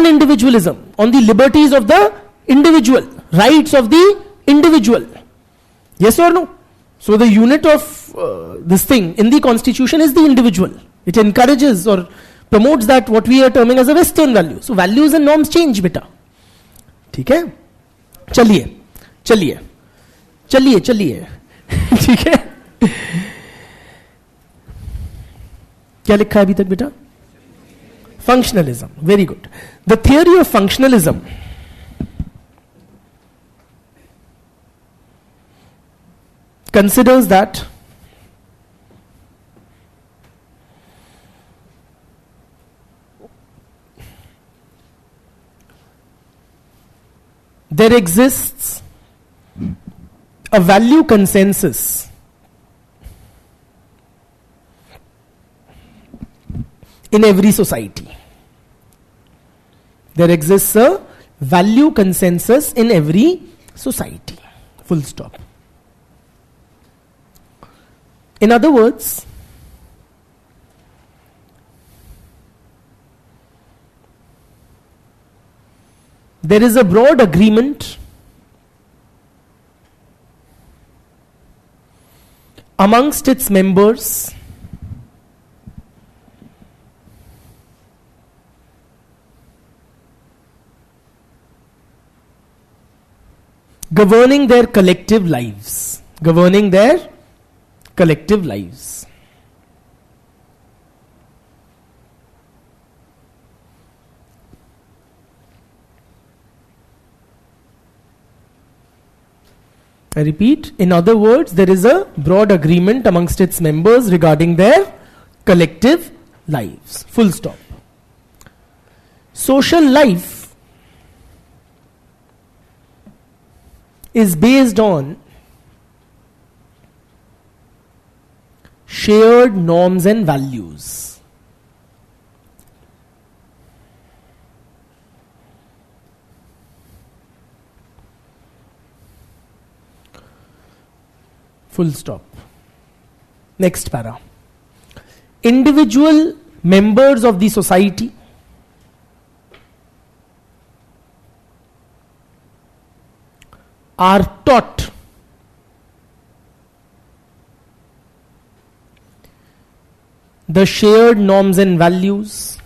individualism, on the liberties of the individual, rights of the individual. Yes or no? So the unit of this thing in the constitution is the individual. It encourages or promotes that what we are terming as a Western value. So values and norms change, beta. ठीक है? चलिए चलिए चलिए चलिए ठीक है? क्या लिखा है अभी तक बेटा? Functionalism. Very good. The theory of functionalism considers that there exists a value consensus in every society. There exists a value consensus in every society. Full stop. In other words, there is a broad agreement amongst its members governing their collective lives. Governing their collective lives. I repeat, in other words, there is a broad agreement amongst its members regarding their collective lives. Full stop. Social life is based on shared norms and values. Full stop. Next para. Individual members of the society are taught the shared norms and values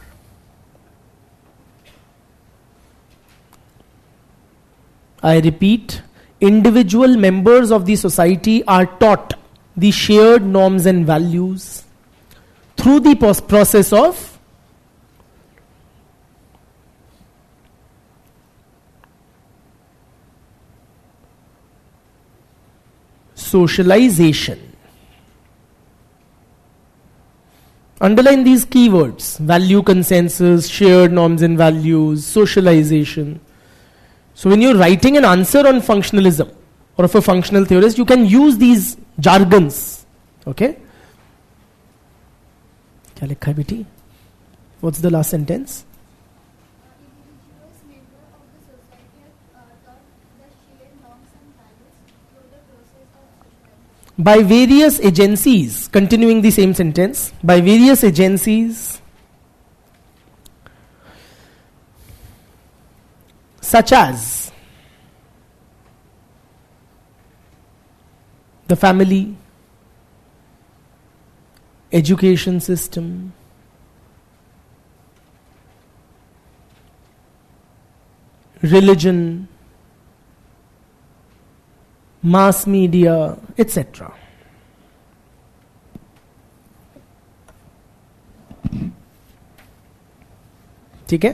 I repeat, individual members of the society are taught the shared norms and values through the process of socialization. Underline these keywords: value consensus, shared norms and values, socialization. So when you're writing an answer on functionalism or of a functional theorist, you can use these jargons. Okay? क्या लिखा है बेटी? What's the last sentence? Individuals member of the society are taught the shared norms and values through the process of socialization. By various agencies, continuing the same sentence, by various agencies such as the family, education system, religion, mass media, etc. ठीक है.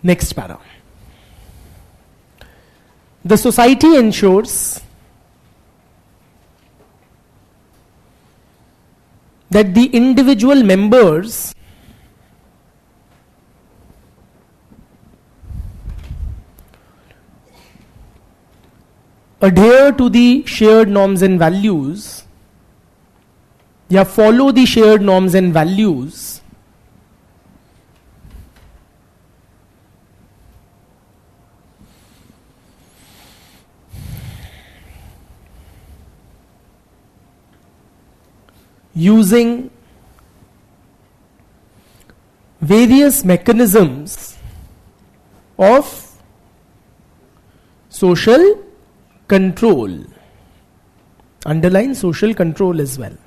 Next para. The society ensures that the individual members adhere to the shared norms and values, या follow the shared norms and values using various mechanisms of social control. Underline social control as well.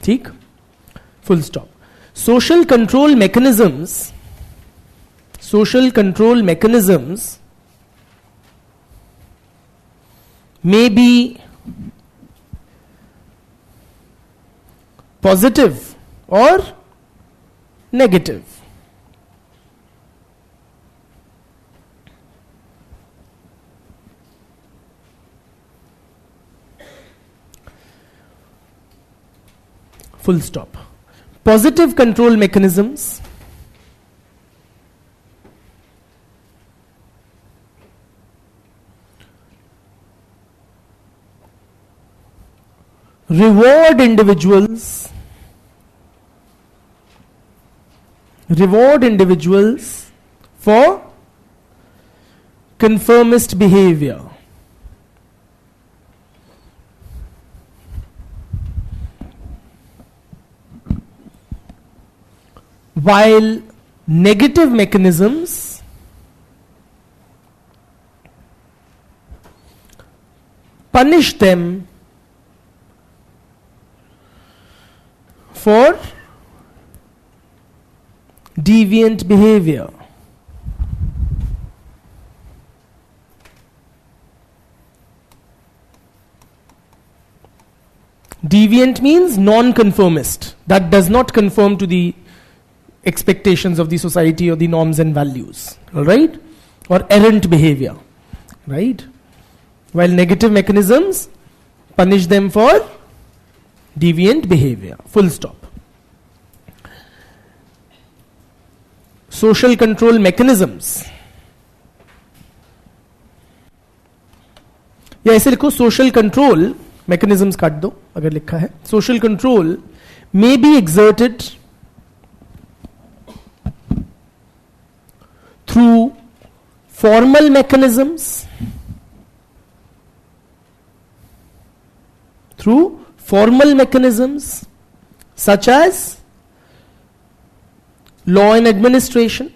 ठीक? Full stop. Social control mechanisms may be positive or negative. Full stop. Positive control mechanisms reward individuals for conformist behavior. While negative mechanisms punish them for deviant behavior. Deviant means non-conformist, that does not conform to the expectations of the society or the norms and values, all right, or errant behavior, right? While negative mechanisms punish them for deviant behavior. Full stop. Social control mechanisms, या ऐसे लिखो social control mechanisms, काट दो अगर लिखा है. Social control may be exerted through formal mechanisms, such as law and administration.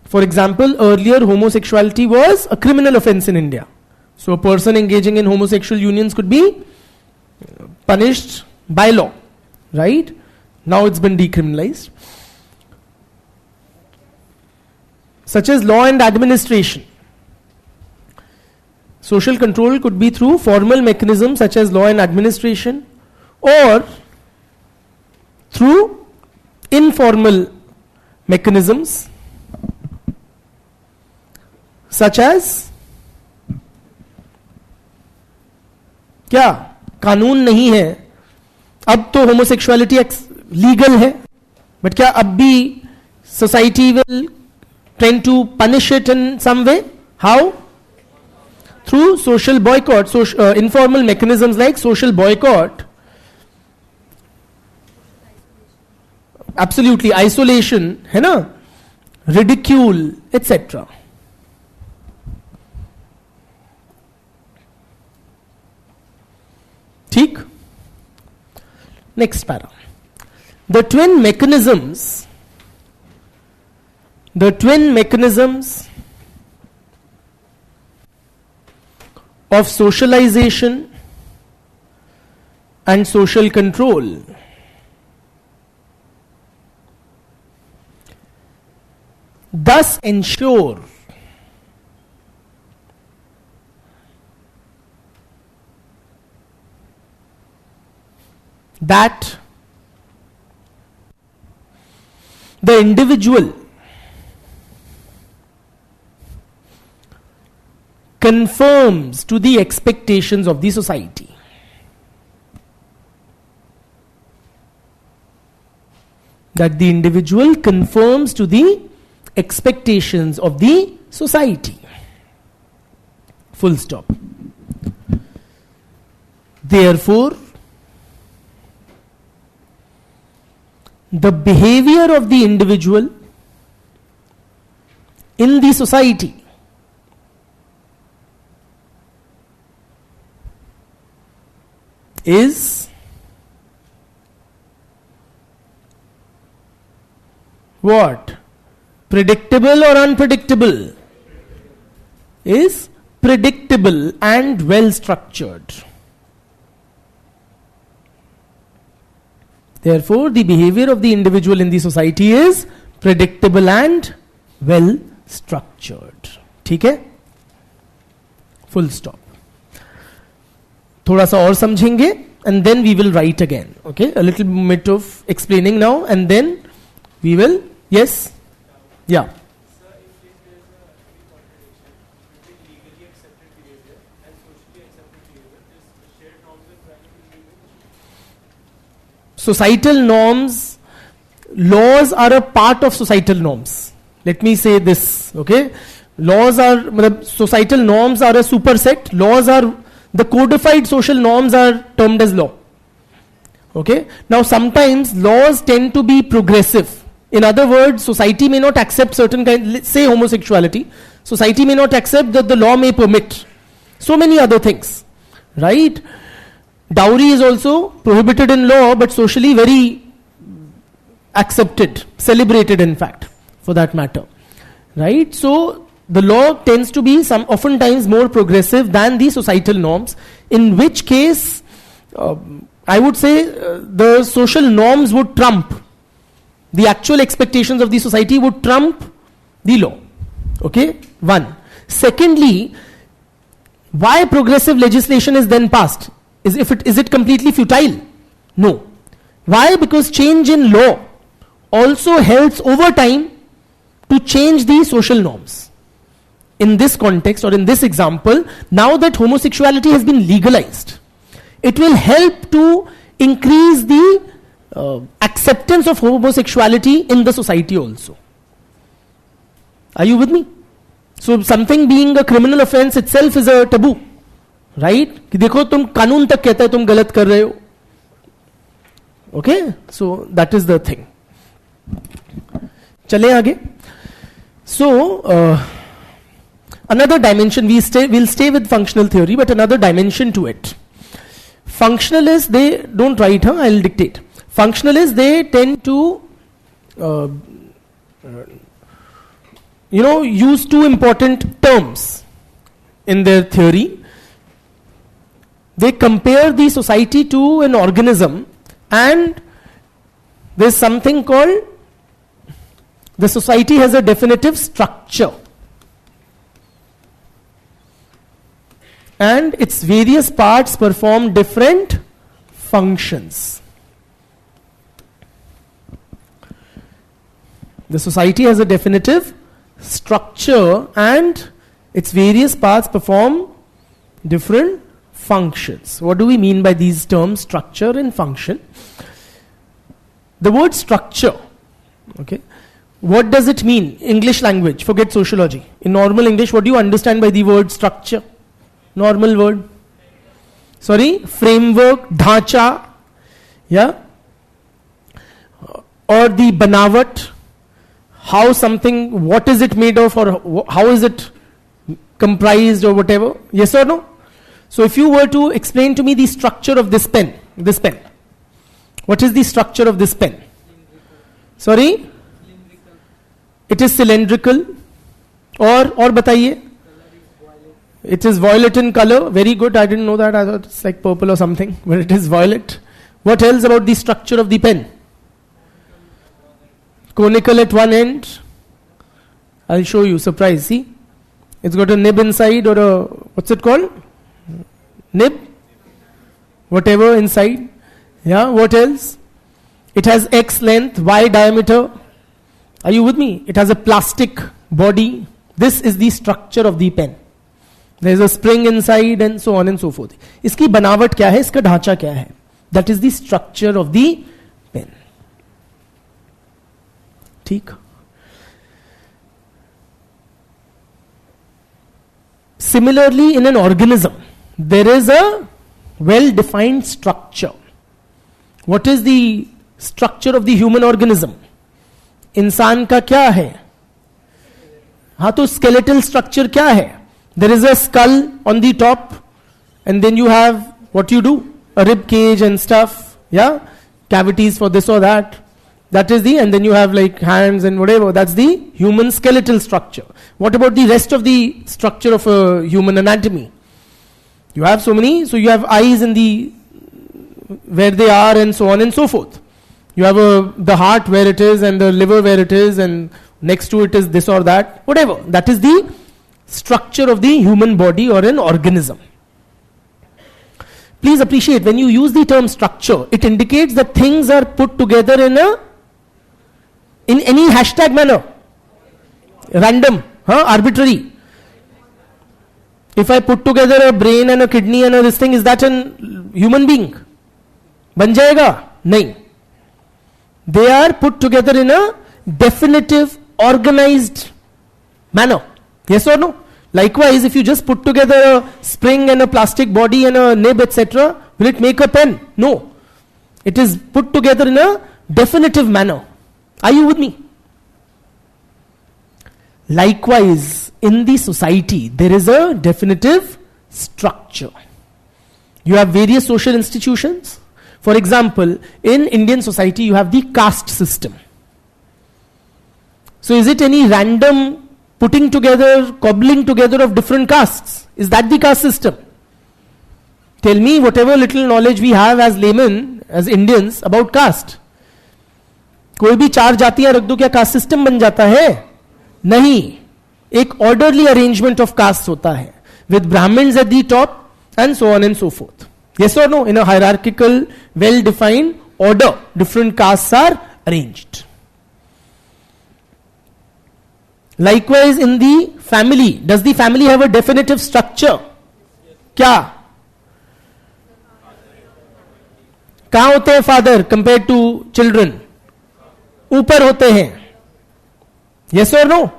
For example, earlier homosexuality was a criminal offense in India. So a person engaging in homosexual unions could be punished by law, right? Now it's been decriminalized. Such as law and administration. Social control could be through formal mechanisms such as law and administration, or through informal mechanisms such as, क्या कानून नहीं है, अब तो homosexuality legal है, but क्या अब भी society will tend to punish it in some way? How? Through social boycott, informal mechanisms like social boycott, absolutely isolation, है ना, ridicule, etc. ठीक? Next para. The twin mechanisms of socialization and social control thus ensure that the individual conforms to the expectations of the society. That the individual conforms to the expectations of the society. Full stop. Therefore, the behavior of the individual in the society is what? Predictable or unpredictable? Is predictable and well structured. Therefore, the behavior of the individual in the society is predictable and well structured. ठीक है? Full stop. थोड़ा सा और समझेंगे and then we will write again. Okay? A little bit of explaining now and then we will. Yes? Yeah. Sir, if there is any contradiction between legally accepted behavior and socially accepted behavior, this shared norms and values will be Societal norms, laws are a part of societal norms. Let me say this, okay? Societal norms are a superset. Laws are, the codified social norms are termed as law. Okay? Now sometimes laws tend to be progressive. In other words, society may not accept certain kind, let's say homosexuality. Society may not accept that the law may permit. So many other things, right? Dowry is also prohibited in law, but socially very accepted, celebrated in fact, for that matter, right? So the law tends to be oftentimes more progressive than the societal norms, in which case I would say the social norms would trump, the actual expectations of the society would trump the law. Okay, one. Secondly, why progressive legislation is then passed? Is it completely futile? No. Why? Because change in law also helps over time to change the social norms. In this context or in this example, now that homosexuality has been legalized, it will help to increase the acceptance of homosexuality in the society also. Are you with me? So something being a criminal offense itself is a taboo. Right कि देखो तुम कानून तक कहता है तुम गलत कर रहे हो. Okay, so that is the thing. चले आगे. सो another dimension, we'll stay with functional theory, but another dimension to it. Functionalists, they don't write, I'll dictate. Functionalists, they tend to use two important terms in their theory. They compare the society to an organism, and there's something called the society has a definitive structure, and its various parts perform different functions. The society has a definitive structure and its various parts perform different functions. What do we mean by these terms, structure and function? The word structure, okay, what does it mean? English language, forget sociology. In normal English, what do you understand by the word structure? Normal word. Sorry, framework, dhacha, yeah, or the banawat, how something, what is it made of, or how is it comprised, or whatever. Yes or no? So if you were to explain to me the structure of this pen, what is the structure of this pen? Sorry, it is cylindrical. और बताइए. It is violet in color. Very good. I didn't know that. I thought it's like purple or something, but it is violet. What else about the structure of the pen? Conical at one end. I'll show you. Surprise. See? It's got a nib inside, or a, what's it called? Nib? Whatever inside. Yeah, what else? It has X length, Y diameter. Are you with me? It has a plastic body. This is the structure of the pen. There is a spring inside and so on and so forth. इसकी बनावट क्या है, इसका ढांचा क्या है? That is the structure of the pen. ठीक. Similarly, in an organism, there is a well-defined structure. What is the structure of the human organism? इंसान का क्या है? हाँ, तो skeletal structure क्या है? There is a skull on the top, and then you have what you do, a rib cage and stuff, yeah, cavities for this or that. That is the, and then you have like hands and whatever. That's the human skeletal structure. What about the rest of the structure of a human anatomy? You have so many, so you have eyes in the where they are, and so on and so forth. You have the heart where it is, and the liver where it is, and next to it is this or that, whatever. That is the structure of the human body or an organism. Please appreciate, when you use the term structure, it indicates that things are put together in any hashtag manner. Random, arbitrary. If I put together a brain and a kidney and this thing, is that a human being? बन जाएगा? नहीं. They are put together in a definitive, organized manner. Yes or no? Likewise, if you just put together a spring and a plastic body and a nib, etc., will it make a pen? No. It is put together in a definitive manner. Are you with me? Likewise, in the society, there is a definitive structure. You have various social institutions. For example, in Indian society, you have the caste system. So is it any random putting together, cobbling together of different castes? Is that the caste system? Tell me whatever little knowledge we have as laymen, as Indians, about caste. कोई भी 4 जातियां रख दो, क्या caste system बन जाता है? नहीं. एक ऑर्डरली अरेंजमेंट ऑफ कास्ट होता है, with Brahmins at the top and so on and so forth. Yes or no? In a hierarchical, well-defined order, different castes are arranged. Likewise, in the family, does the family have a definitive structure? क्या? कहाँ होते हैं father compared to children? ऊपर होते हैं. Yes or no?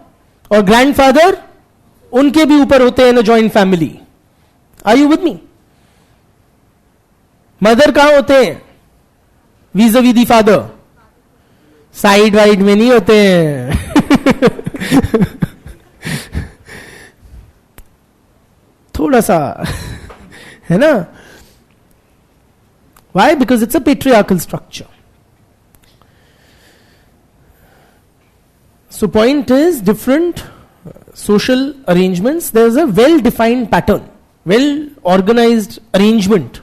और grandfather उनके भी ऊपर होते हैं in a joint family. Are you with me? Mother कहाँ होते हैं? vis-a-vis the father. Side wide में नहीं होते हैं. थोड़ा सा है ना. Why? Because it's a patriarchal structure. So point is, different social arrangements, there is a well-defined pattern, well-organized arrangement,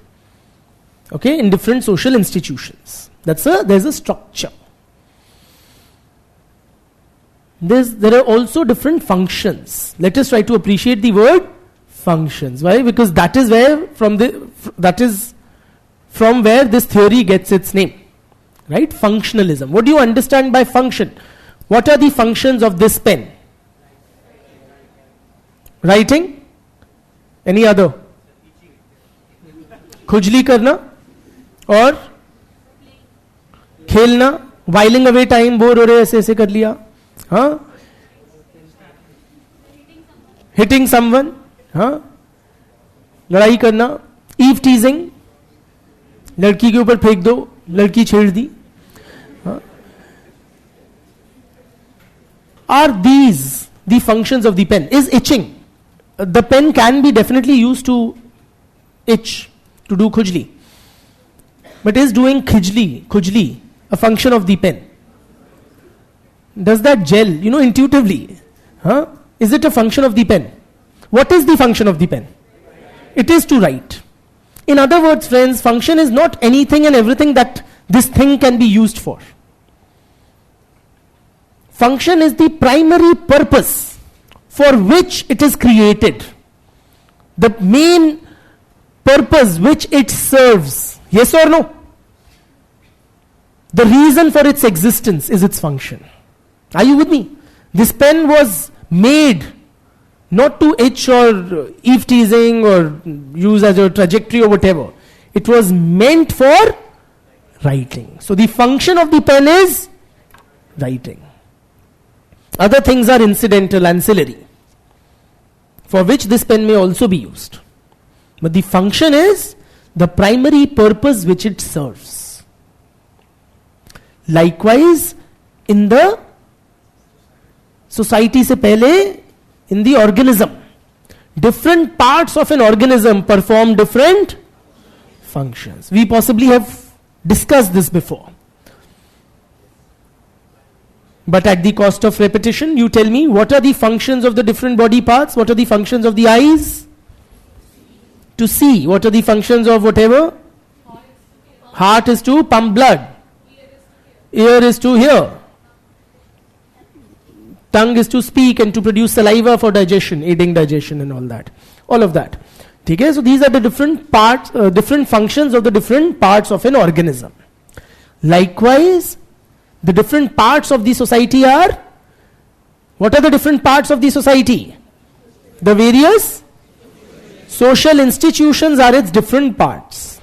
okay, in different social institutions. There's a structure. There are also different functions. Let us try to appreciate the word functions. Why? Because that is from where this theory gets its name. Right? Functionalism. What do you understand by function? What are the functions of this pen? Writing? Any other? खुजली करना और खेलना, whiling away time, bore हो रहे ऐसे ऐसे कर लिया. हाँ, हिटिंग समवन, हाँ, लड़ाई करना, ईव टीजिंग, लड़की के ऊपर फेंक दो, लड़की छेड़ दी. Are these the functions of the pen? Is itching? The pen can be definitely used to itch, to do khujli. But is doing khujli a function of the pen? Does that gel, intuitively? Huh? Is it a function of the pen? What is the function of the pen? It is to write. In other words, friends, function is not anything and everything that this thing can be used for. Function is the primary purpose for which it is created. The main purpose which it serves. Yes or no? The reason for its existence is its function. Are you with me? This pen was made not to itch or eve teasing or use as a trajectory or whatever. It was meant for writing. So the function of the pen is writing. Other things are incidental, ancillary, for which this pen may also be used. But the function is the primary purpose which it serves. Likewise, in the society se pehle, in the organism, different parts of an organism perform different functions. We possibly have discussed this before. But at the cost of repetition, you tell me, what are the functions of the different body parts? What are the functions of the eyes? To see. What are the functions of whatever? Heart is to pump blood. Ear is to hear. Tongue is to speak and to produce saliva for digestion, aiding digestion and all that. All of that. Okay? So these are the different parts, different functions of the different parts of an organism. Likewise, the different parts of the society are, what are the different parts of the society? The various social institutions are its different parts.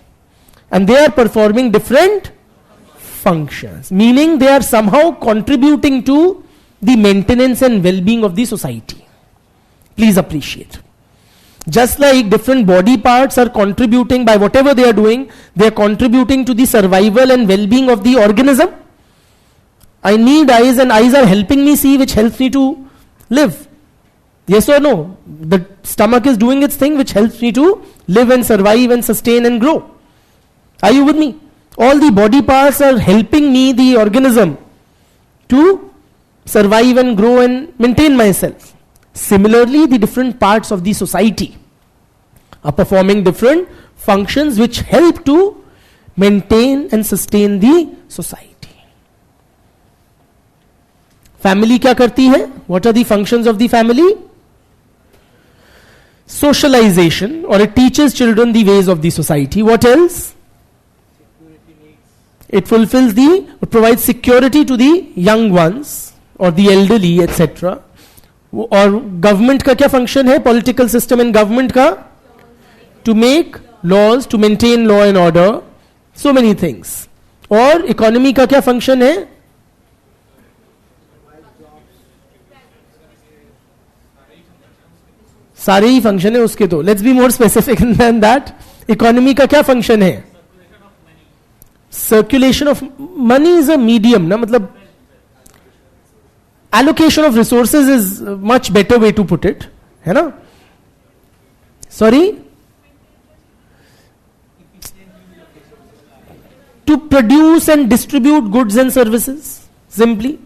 And they are performing different functions. Meaning they are somehow contributing to the maintenance and well-being of the society. Please appreciate. Just like different body parts are contributing by whatever they are doing, they are contributing to the survival and well-being of the organism. I need eyes and eyes are helping me see, which helps me to live. Yes or no? The stomach is doing its thing which helps me to live and survive and sustain and grow. Are you with me? All the body parts are helping me, the organism, to survive and grow and maintain myself. Similarly, the different parts of the society are performing different functions which help to maintain and sustain the society. Family क्या करती है? What are the functions of the family? Socialization, or it teaches children the ways of the society. What else? It fulfills it provides security to the young ones or the elderly, etc. और government का क्या function है? Political system and government का? To make laws, to maintain law and order. So many things. और economy का क्या function है? सारे ही फंक्शन है उसके तो. Let's be more specific than that. Economy का क्या फंक्शन है? Circulation of money is a medium ना, मतलब allocation of resources is a much better way to put it, है ना? Sorry? To produce and distribute goods and services, simply.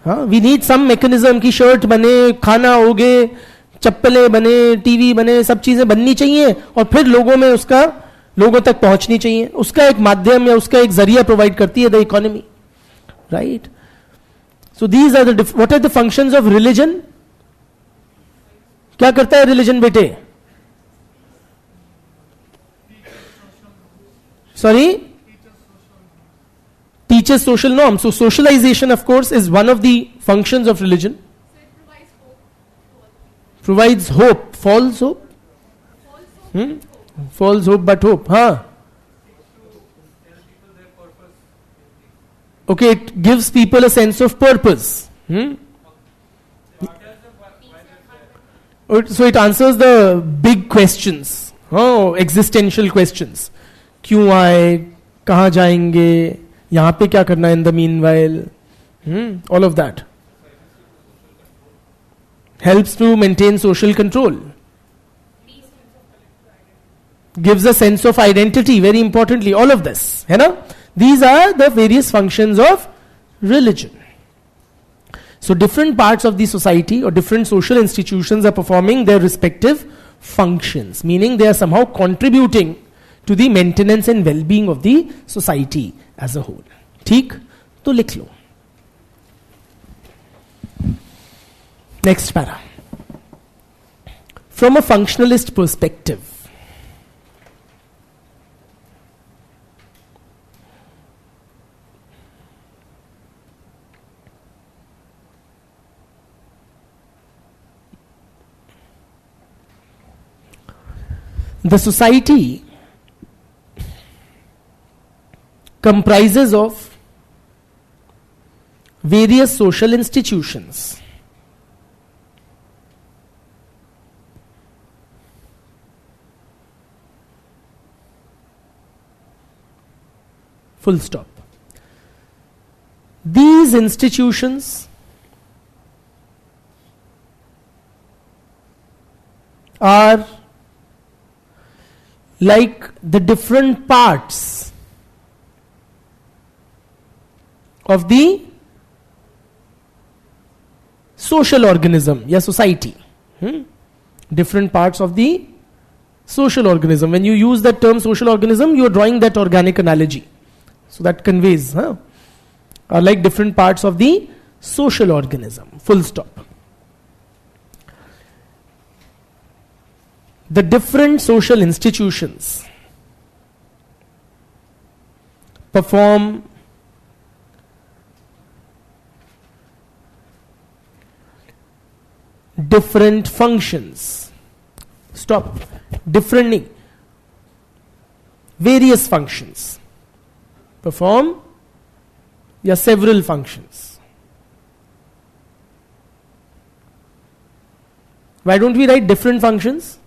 We need some mechanism कि shirt बने, खाना होगे, चप्पलें बने, टीवी बने, सब चीजें बननी चाहिए और फिर लोगों में उसका लोगों तक पहुंचनी चाहिए. उसका एक माध्यम या उसका एक जरिया प्रोवाइड करती है the economy, right? So these are what are the functions of religion? क्या करता है religion बेटे? Sorry? Teaches social norms. So socialization, of course, is one of the functions of religion. Provides hope. False hope? False hope but hope. Okay, it gives people a sense of purpose. So it answers the big questions. Existential questions. क्यों आए? कहाँ जाएंगे? यहाँ पे क्या करना in the meanwhile? All of that. Helps to maintain social control. Gives a sense of identity, very importantly. All of this, है ना? These are the various functions of religion. So different parts of the society or different social institutions are performing their respective functions, meaning they are somehow contributing to the maintenance and well-being of the society as a whole. ठीक? तो लिख लो. Next para. From a functionalist perspective, the society comprises of various social institutions. Full stop. These institutions are like the different parts of the social organism, या society. Different parts of the social organism. When you use that term social organism, you are drawing that organic analogy. So that conveys, are like different parts of the social organism. Full stop. The different social institutions perform different functions. Stop. Different, various functions. Perform several functions. Why don't we write different functions?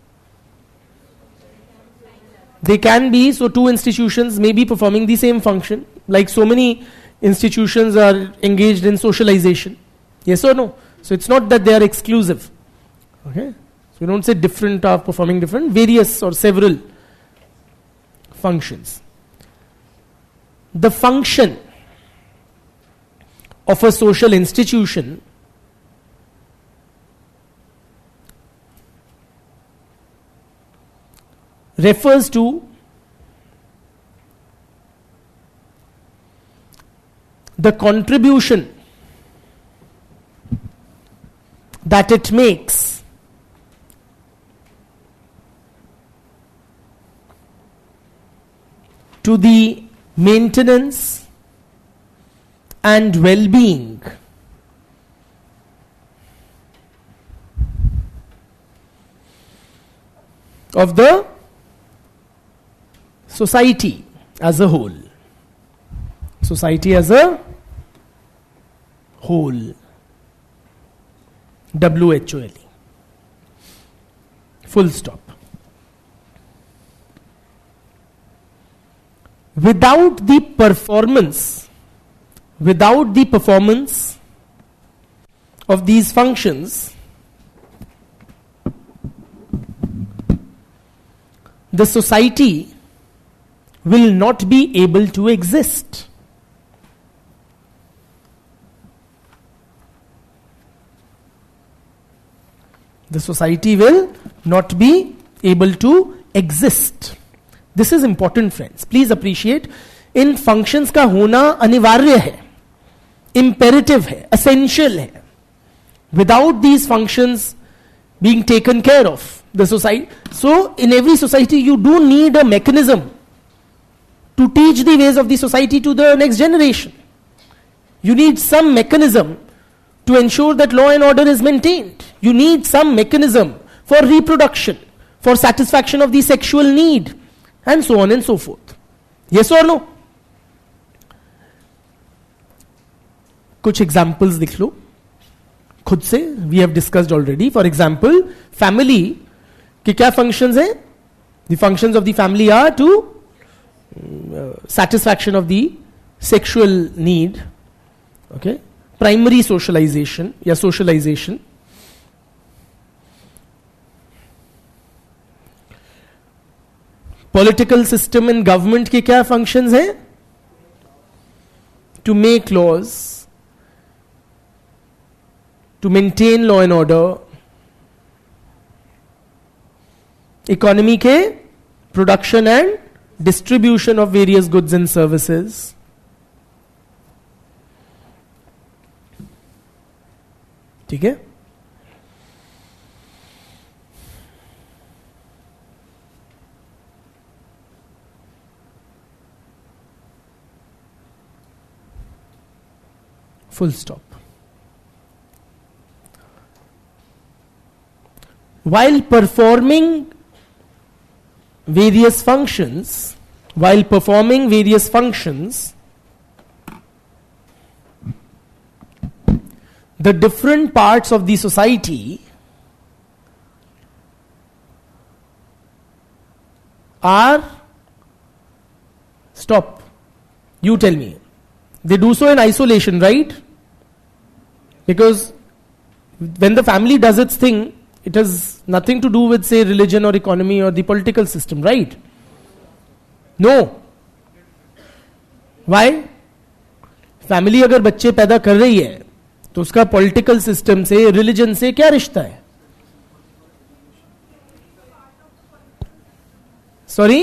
They can be, so two institutions may be performing the same function. Like so many institutions are engaged in socialization. Yes or no? So it's not that they are exclusive. Okay? So we don't say different are performing different, various or several functions. The function of a social institution refers to the contribution that it makes to the maintenance and well-being of the society as a whole. Society as a whole. WHOLE. Full stop. Without the performance of these functions, the society will not be able to exist. The society will not be able to exist. This is important, friends. Please appreciate. In functions का होना अनिवार्य है, imperative है, essential है. Without these functions being taken care of, the society. So, in every society, you do need a mechanism to teach the ways of the society to the next generation. You need some mechanism to ensure that law and order is maintained. You need some mechanism for reproduction, for satisfaction of the sexual need, and so on and so forth. Yes or no? कुछ examples लिख लो खुद से. We have discussed already. For example, family के क्या functions हैं? The functions of the family are to satisfaction of the sexual need. Okay? Primary socialization या socialization. Political system and government के क्या functions हैं? To make laws to maintain law and order, economy के production and distribution of various goods and services, ठीक है. Full stop. While performing various functions, the different parts of the society are, stop, you tell me, they do so in isolation, right? Because when the family does its thing, it has nothing to do with, say, religion or economy or the political system, right? No. Why? Family अगर बच्चे पैदा कर रही है तो उसका political system से, religion से क्या रिश्ता है? Sorry,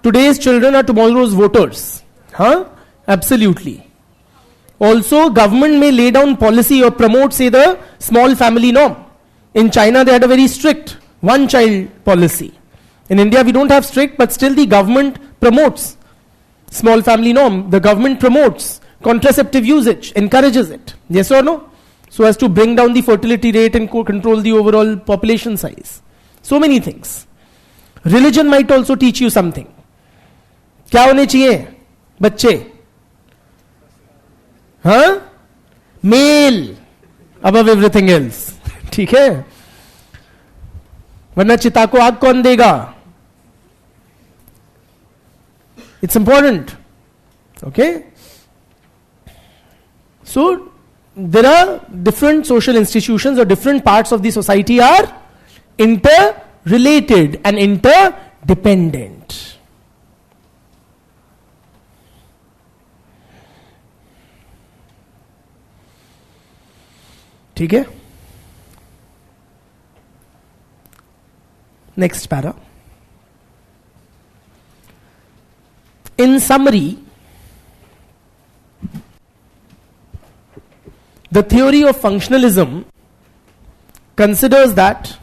today's children are tomorrow's voters. Huh? Absolutely. Also, government may lay down policy or promote, say, the small family norm. In China, they had a very strict one-child policy. In India, we don't have strict, but still the government promotes small family norm. The government promotes contraceptive usage, encourages it. Yes or no? So as to bring down the fertility rate and control the overall population size. So many things. Religion might also teach you something. क्या होने चाहिए बच्चे? हाँ, mail above everything else. ठीक है, वरना चिता को आग कौन देगा? It's important. Okay. So there are different social institutions or different parts of the society are interrelated and interdependent. ठीक है. Next para. In summary, the theory of functionalism considers that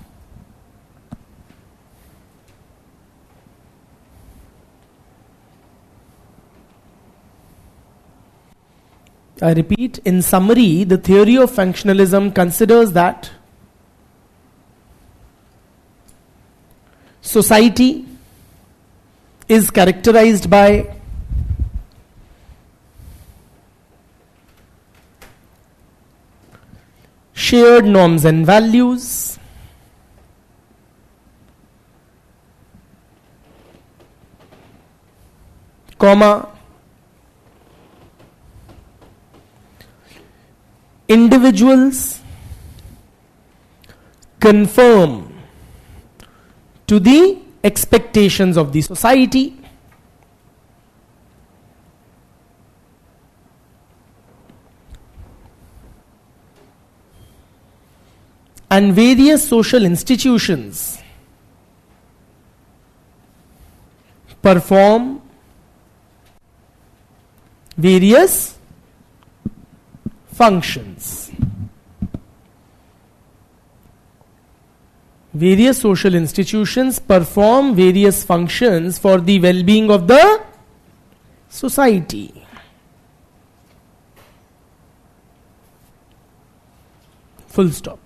I repeat, in summary, the theory of functionalism considers that society is characterized by shared norms and values, comma, individuals conform to the expectations of the society, and various social institutions perform various functions. Various social institutions perform various functions for the well-being of the society. Full stop.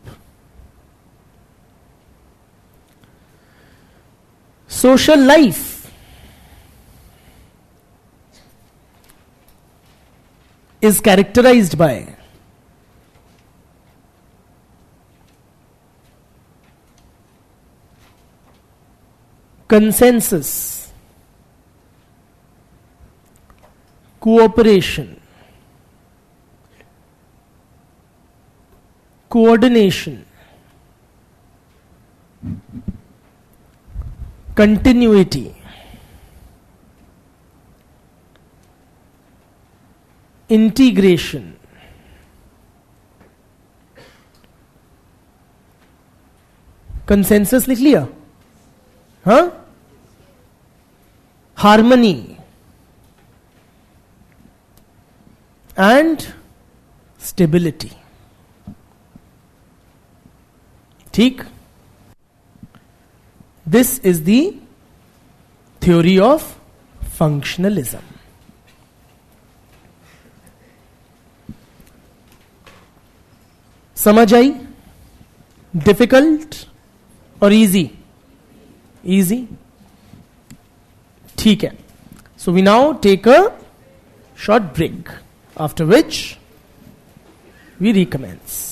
Social life is characterized by consensus, cooperation, coordination, continuity, integration, consensus लिख लिया, हाँ, harmony and stability. ठीक. This is the theory of functionalism. समझ आई? Difficult और easy? Easy. ठीक है. So we now take a short break, after which we recommence.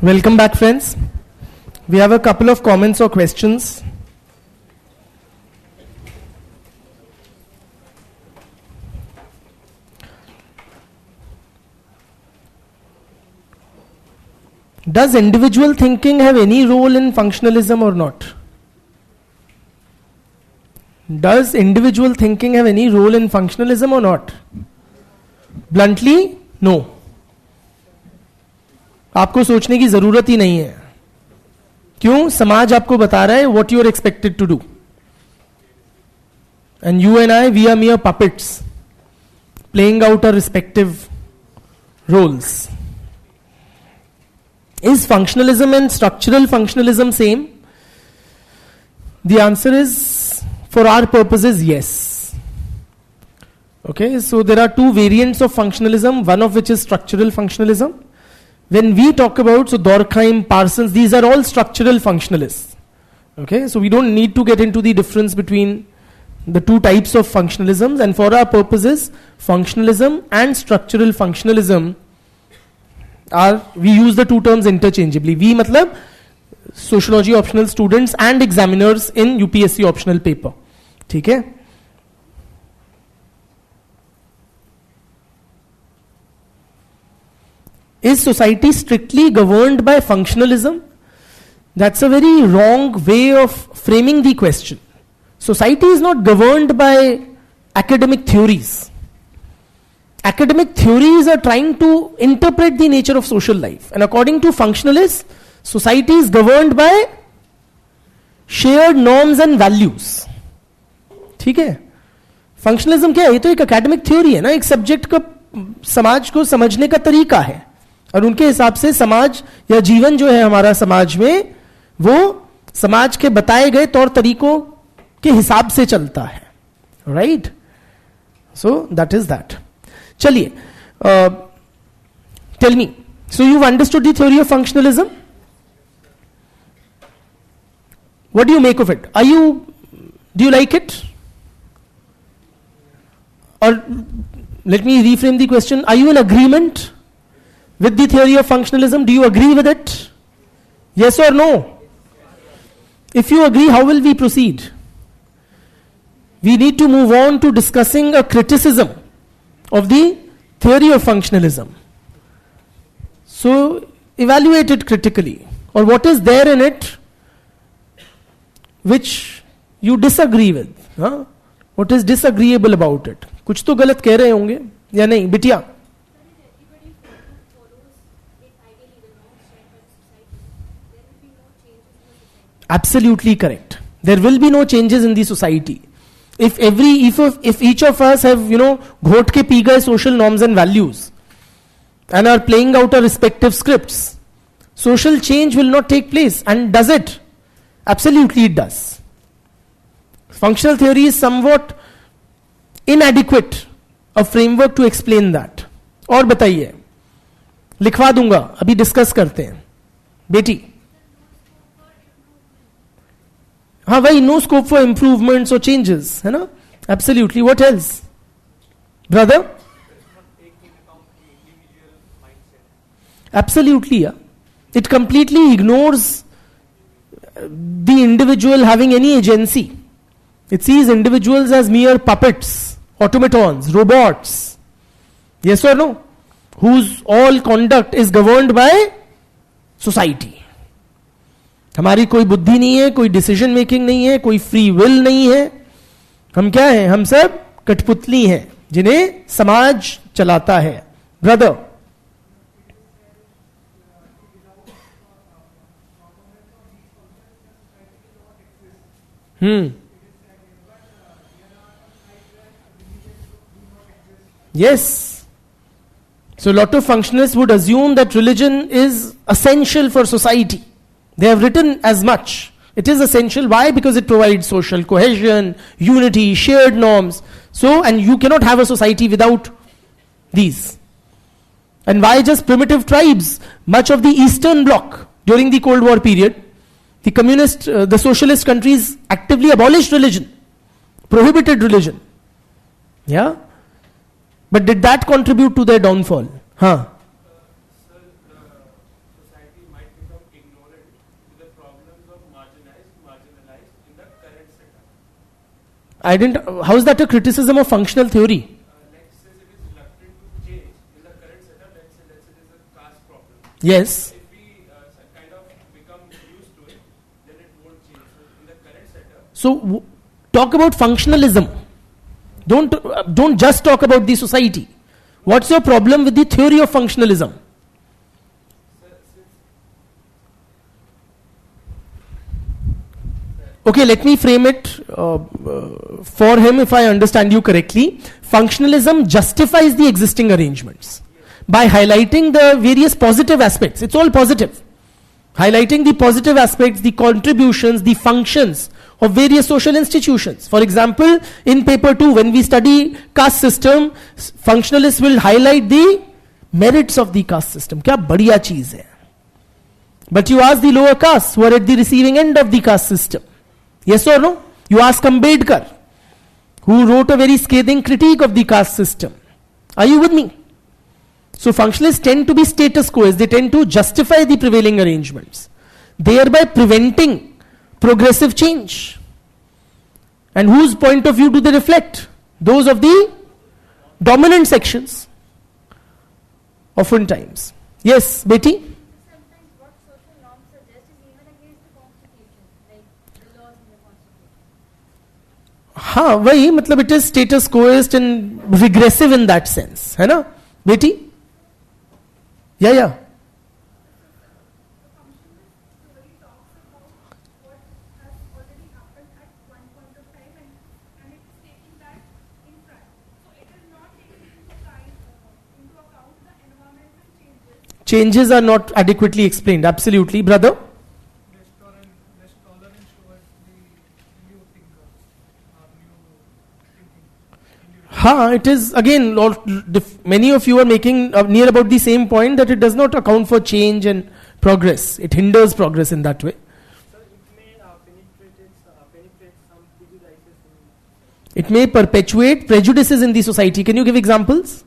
Welcome back, friends. We have a couple of comments or questions. Does individual thinking have any role in functionalism or not? Does individual thinking have any role in functionalism or not? Bluntly, no. आपको सोचने की जरूरत ही नहीं है. क्यों? समाज आपको बता रहा है what you are expected to do. And you and I, we are mere puppets playing out our respective roles. Is functionalism and structural functionalism same? The answer is, for our purposes, yes. Okay, so there are two variants of functionalism, one of which is structural functionalism. When we talk about, so Durkheim, Parsons, these are all structural functionalists. Okay, so we don't need to get into the difference between the two types of functionalisms, and for our purposes, functionalism and structural functionalism we use the two terms interchangeably. We matlab sociology optional students and examiners in UPSC optional paper. ठीक है? Is society strictly governed by functionalism? That's a very wrong way of framing the question. Society is not governed by academic theories. Academic theories are trying to interpret the nature of social life. And according to functionalists, society is governed by shared norms and values. ठीक है? Functionalism क्या है? ये तो एक academic theory है ना, एक सब्जेक्ट का समाज को समझने का तरीका है, और उनके हिसाब से समाज या जीवन जो है हमारा समाज में, वो समाज के बताए गए तौर तरीकों के हिसाब से चलता है. Right? So that is that. चलिए, tell me, so you understood the theory of functionalism. What do you make of it? Do you like it? Or let me reframe the question. Are you in agreement with the theory of functionalism? Do you agree with it? Yes or no? If you agree, how will we proceed? We need to move on to discussing a criticism of the theory of functionalism. So evaluate it critically, or what is there in it which you disagree with. What is disagreeable about it? कुछ तो गलत कह रहे होंगे या नहीं बिटिया? Absolutely correct. There will be no changes in the society. If each of us have, घोट के पी गए social norms and values and are playing out our respective scripts, social change will not take place. And does it? Absolutely it does. Functional theory is somewhat inadequate a framework to explain that. और बताइए, लिखवा दूंगा, अभी discuss करते हैं. बेटी, हाँ भाई, नो स्कोप फॉर इंप्रूवमेंट्स और चेंजेस, है ना? Absolutely. What else brother? Absolutely, yeah. It completely ignores the individual having any agency. It sees individuals as mere puppets, automatons, robots. Yes or no? Whose all conduct is governed by society. हमारी कोई बुद्धि नहीं है, कोई decision making नहीं है, कोई free will नहीं है. हम क्या हैं? हम सब कठपुतली हैं जिन्हें समाज चलाता है. Brother, Yes. So a lot of functionalists would assume that religion is essential for society. They have written as much. It is essential. Why? Because it provides social cohesion, unity, shared norms. So, and you cannot have a society without these. And why just primitive tribes? Much of the Eastern Bloc during the Cold War period, the socialist countries actively abolished religion, prohibited religion. Yeah? But did that contribute to their downfall? Sir, the society might be I didn't. How is that a criticism of functional theory? Like says it is reluctant to change in the current setup. Let's say there is a caste problem. Yes. If we kind of become used to it, then it won't change. So in the current setup, So talk about functionalism. Don't just talk about the society. What's your problem with the theory of functionalism? Okay, let me frame it for him if I understand you correctly. Functionalism justifies the existing arrangements by highlighting the various positive aspects. It's all positive. Highlighting the positive aspects, the contributions, the functions of various social institutions. For example, in paper 2, when we study caste system, functionalists will highlight the merits of the caste system. Kya badhiya cheez hai. But you ask the lower castes who are at the receiving end of the caste system. Yes or no? You ask Ambedkar, who wrote a very scathing critique of the caste system. Are you with me? So functionalists tend to be status quoists. They tend to justify the prevailing arrangements, thereby preventing progressive change. And whose point of view do they reflect? Those of the dominant sections, oftentimes. Yes, Betty? Sometimes what social norms suggest is even against the constitution, like the laws in the constitution. हाँ वही मतलब it is status quoist and regressive in that sense, है ना बेटी? Yeah. The functionalist theory talks about what has already happened at one point of time and it is taking that in front. So it is not taking into account the environmental changes. Changes are not adequately explained. Absolutely, brother. less tolerance towards the new thinkers or new thinking. Ha, it is again. Many of you are making near about the same point that it does not account for change and progress. It hinders progress in that way. So it may penetrate some prejudices in It may perpetuate prejudices in the society. Can you give examples?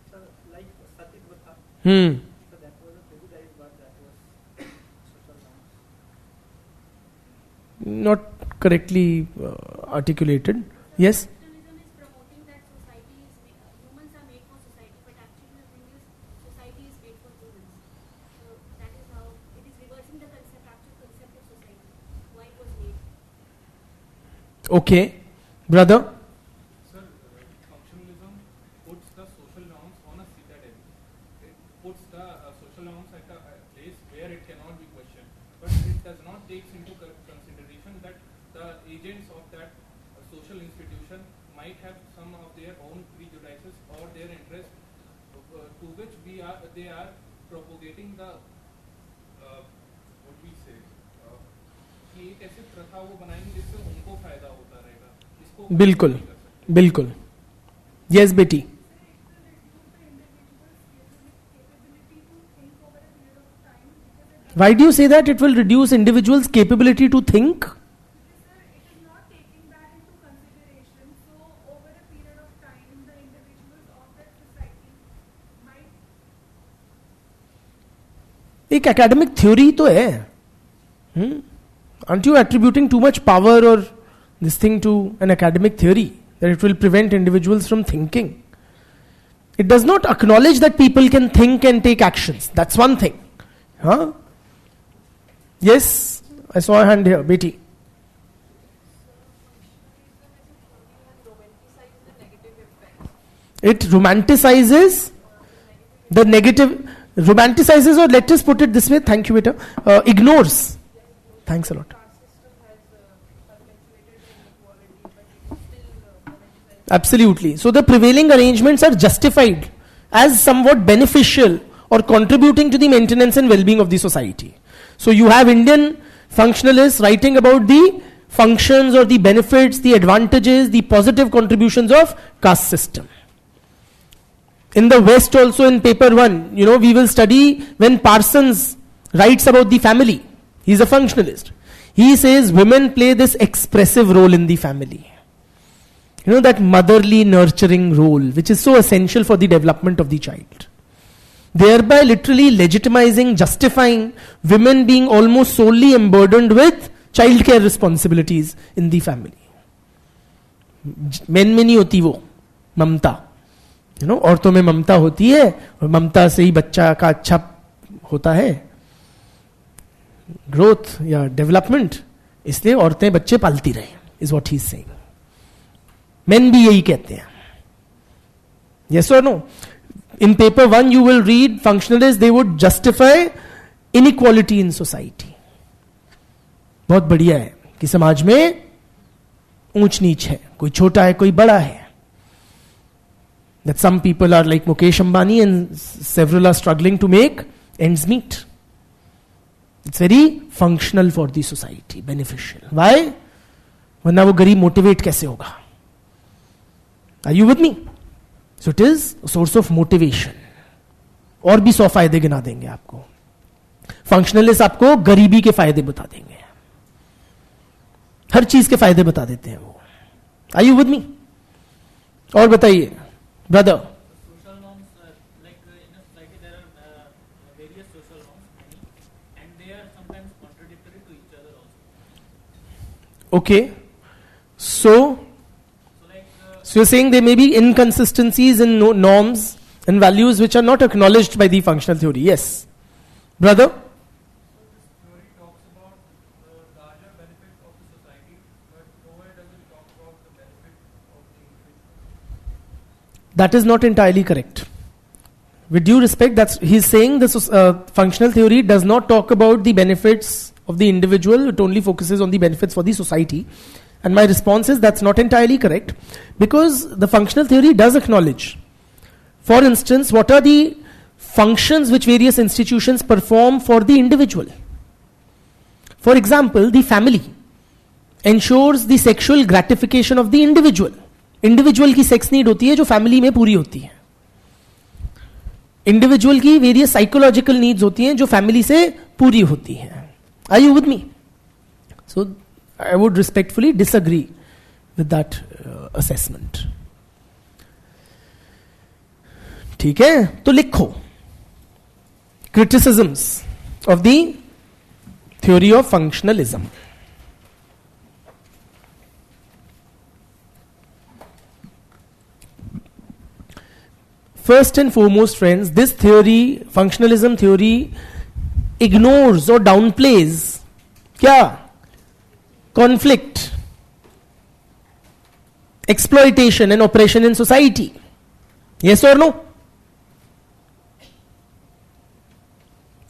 so like Satipatha. Hmm. So that was a prejudice, but that was social norms. Not correctly articulated. Yes. Capitalism is promoting that society is humans are made for society, but actually the thing is society is made for humans. So that is how it is reversing the actual concept of society, why it was made. Okay, brother. Sir, functionalism puts the social norms on a citadel. It puts the social norms at a place where it cannot be questioned. But it does not take into consideration that the agents of that social institution might have some of their own prejudices or their interests to which they are propagating the what we say कि एक ऐसी प्रथा वो बनाएंगे जिससे उनको फायदा होता रहेगा इसको बिल्कुल बिल्कुल. Yes, Betty. Why do you say that it will reduce individuals' capability to think? Because it is not taking that into consideration. So over a period of time, the individuals of that society might एक academic theory तो है. Aren't you attributing too much power or this thing to an academic theory that it will prevent individuals from thinking? It does not acknowledge that people can think and take actions. That's one thing. Huh? Yes, I saw a hand here, Betty. It romanticizes the negative, romanticizes, or let us put it this way, thank you, Beta, ignores. Thanks a lot. Absolutely. So the prevailing arrangements are justified as somewhat beneficial or contributing to the maintenance and well-being of the society. So you have Indian functionalists writing about the functions or the benefits, the advantages, the positive contributions of caste system. In the West also in paper 1, we will study when Parsons writes about the family. He's a functionalist. He says women play this expressive role in the family. That motherly nurturing role, which is so essential for the development of the child. Thereby literally legitimizing, justifying women being almost solely emburdened with childcare responsibilities in the family. Main में नहीं होती वो ममता, you know, औरतों में ममता होती है और ममता से ही बच्चा का अच्छा होता है, ग्रोथ या डेवलपमेंट, इसलिए औरतें बच्चे पालती रहे, is what he is saying. Men भी यही कहते हैं. यस और no? In paper 1 you will read functionalists, they would justify inequality in society. बहुत बढ़िया है कि समाज में ऊंच नीच है, कोई छोटा है कोई बड़ा है. That some people are like Mukesh Ambani and several are struggling to make ends meet. It's very functional for the society, beneficial. Why? वरना वो गरीब मोटिवेट कैसे होगा? Are you with me? So it is a source of motivation. और भी 100 फायदे गिना देंगे आपको. फंक्शनलिस्ट आपको गरीबी के फायदे बता देंगे, हर चीज के फायदे बता देते हैं वो. Are you with me? और बताइए brother. Social norms, like in a society there are various social norms, many, and they are sometimes contradictory to each other also. Okay. So you're saying there may be inconsistencies in norms and values which are not acknowledged by the functional theory. Yes. Brother? This theory talks about the larger benefits of the society, but nowhere does it talk about the benefit of the individual. That is not entirely correct. With due respect, he's saying this functional theory does not talk about the benefits of the individual, it only focuses on the benefits for the society. And my response is that's not entirely correct, because the functional theory does acknowledge, for instance, what are the functions which various institutions perform for the individual. For example, the family ensures the sexual gratification of the individual. Individual की sex need होती है जो family में पूरी होती है. Individual की various psychological needs होती हैं जो फैमिली से पूरी होती हैं. Are you with me? So I would respectfully disagree with that assessment. ठीक है, तो लिखो criticisms of the theory of functionalism. First and foremost, friends, this theory, functionalism theory, ignores or downplays क्या? Conflict, exploitation and oppression in society. Yes or no?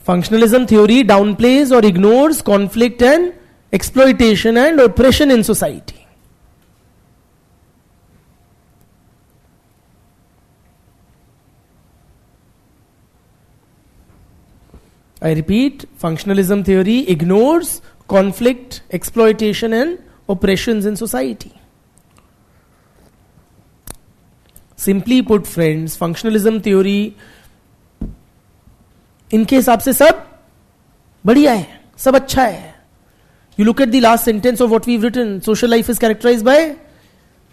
Functionalism theory downplays or ignores conflict and exploitation and oppression in society. I repeat, functionalism theory ignores conflict, exploitation and oppressions in society. Simply put, friends, functionalism theory इनके हिसाब से सब बढ़िया है, सब अच्छा है. You look at the last sentence of what we've written. Social life is characterized by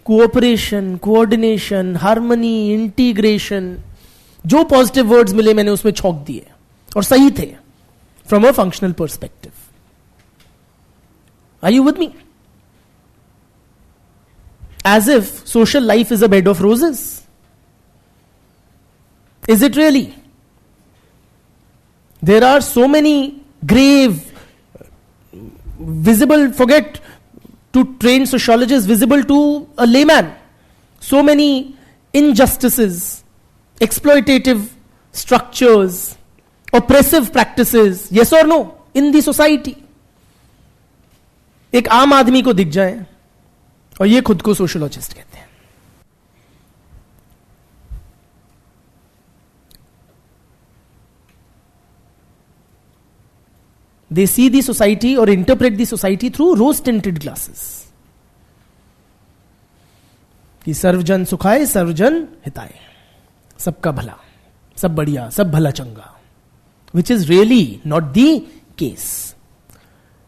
cooperation, coordination, harmony, integration. जो पॉजिटिव वर्ड्स मिले मैंने उसमें छौंक दिए और सही थे from a functional perspective. Are you with me? As if social life is a bed of roses. Is it really? There are so many grave, visible, forget to trained sociologists, visible to a layman, so many injustices, exploitative structures, oppressive practices, yes or no, in the society. एक आम आदमी को दिख जाए और ये खुद को सोशोलॉजिस्ट कहते हैं. They see the society or interpret the society through rose-tinted glasses. कि सर्वजन सुखाए, सर्वजन हिताए, सबका भला, सब बढ़िया, सब भला चंगा. Which is really not the case.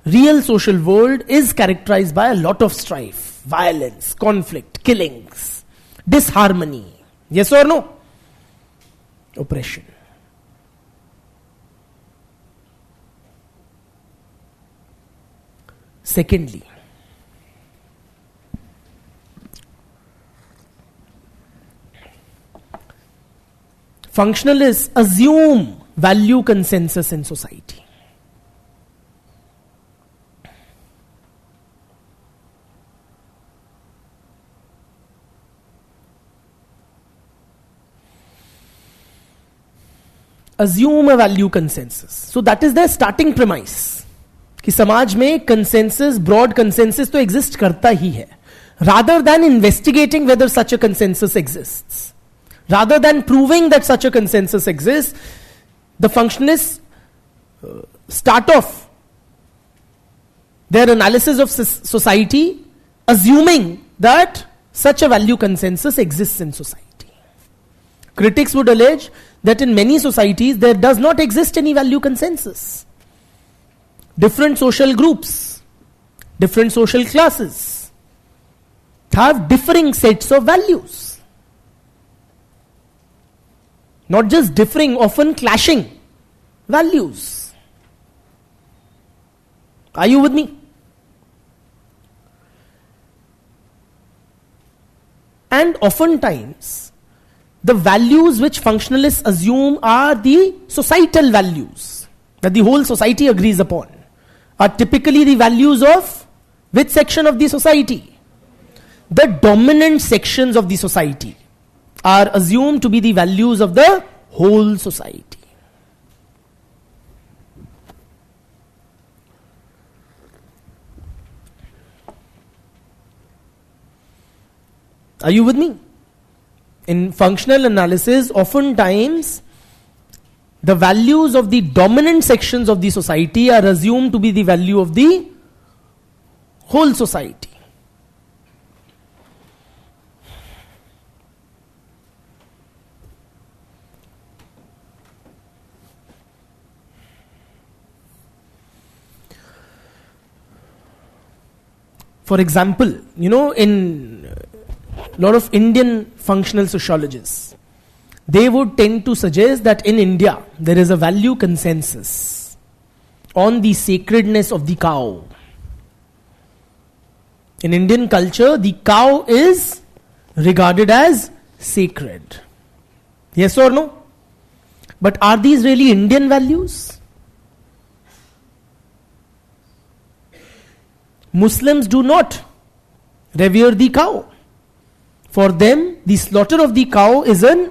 Real social world is characterized by a lot of strife, violence, conflict, killings, disharmony. Yes or no? Oppression. Secondly, functionalists assume value consensus in society. Assume a value consensus. So that is their starting premise. कि समाज में consensus, broad consensus तो exist करता ही है. Rather than investigating whether such a consensus exists, rather than proving that such a consensus exists, the functionalists start off their analysis of society assuming that such a value consensus exists in society. Critics would allege that in many societies there does not exist any value consensus. Different social groups, different social classes have differing sets of values. Not just differing, often clashing values. Are you with me? And oftentimes, the values which functionalists assume are the societal values that the whole society agrees upon are typically the values of which section of the society? The dominant sections of the society are assumed to be the values of the whole society. Are you with me? In functional analysis, oftentimes the values of the dominant sections of the society are assumed to be the value of the whole society. For example, in a lot of Indian functional sociologists, they would tend to suggest that in India there is a value consensus on the sacredness of the cow. In Indian culture, the cow is regarded as sacred. Yes or no? But are these really Indian values? Muslims do not revere the cow. For them, the slaughter of the cow is an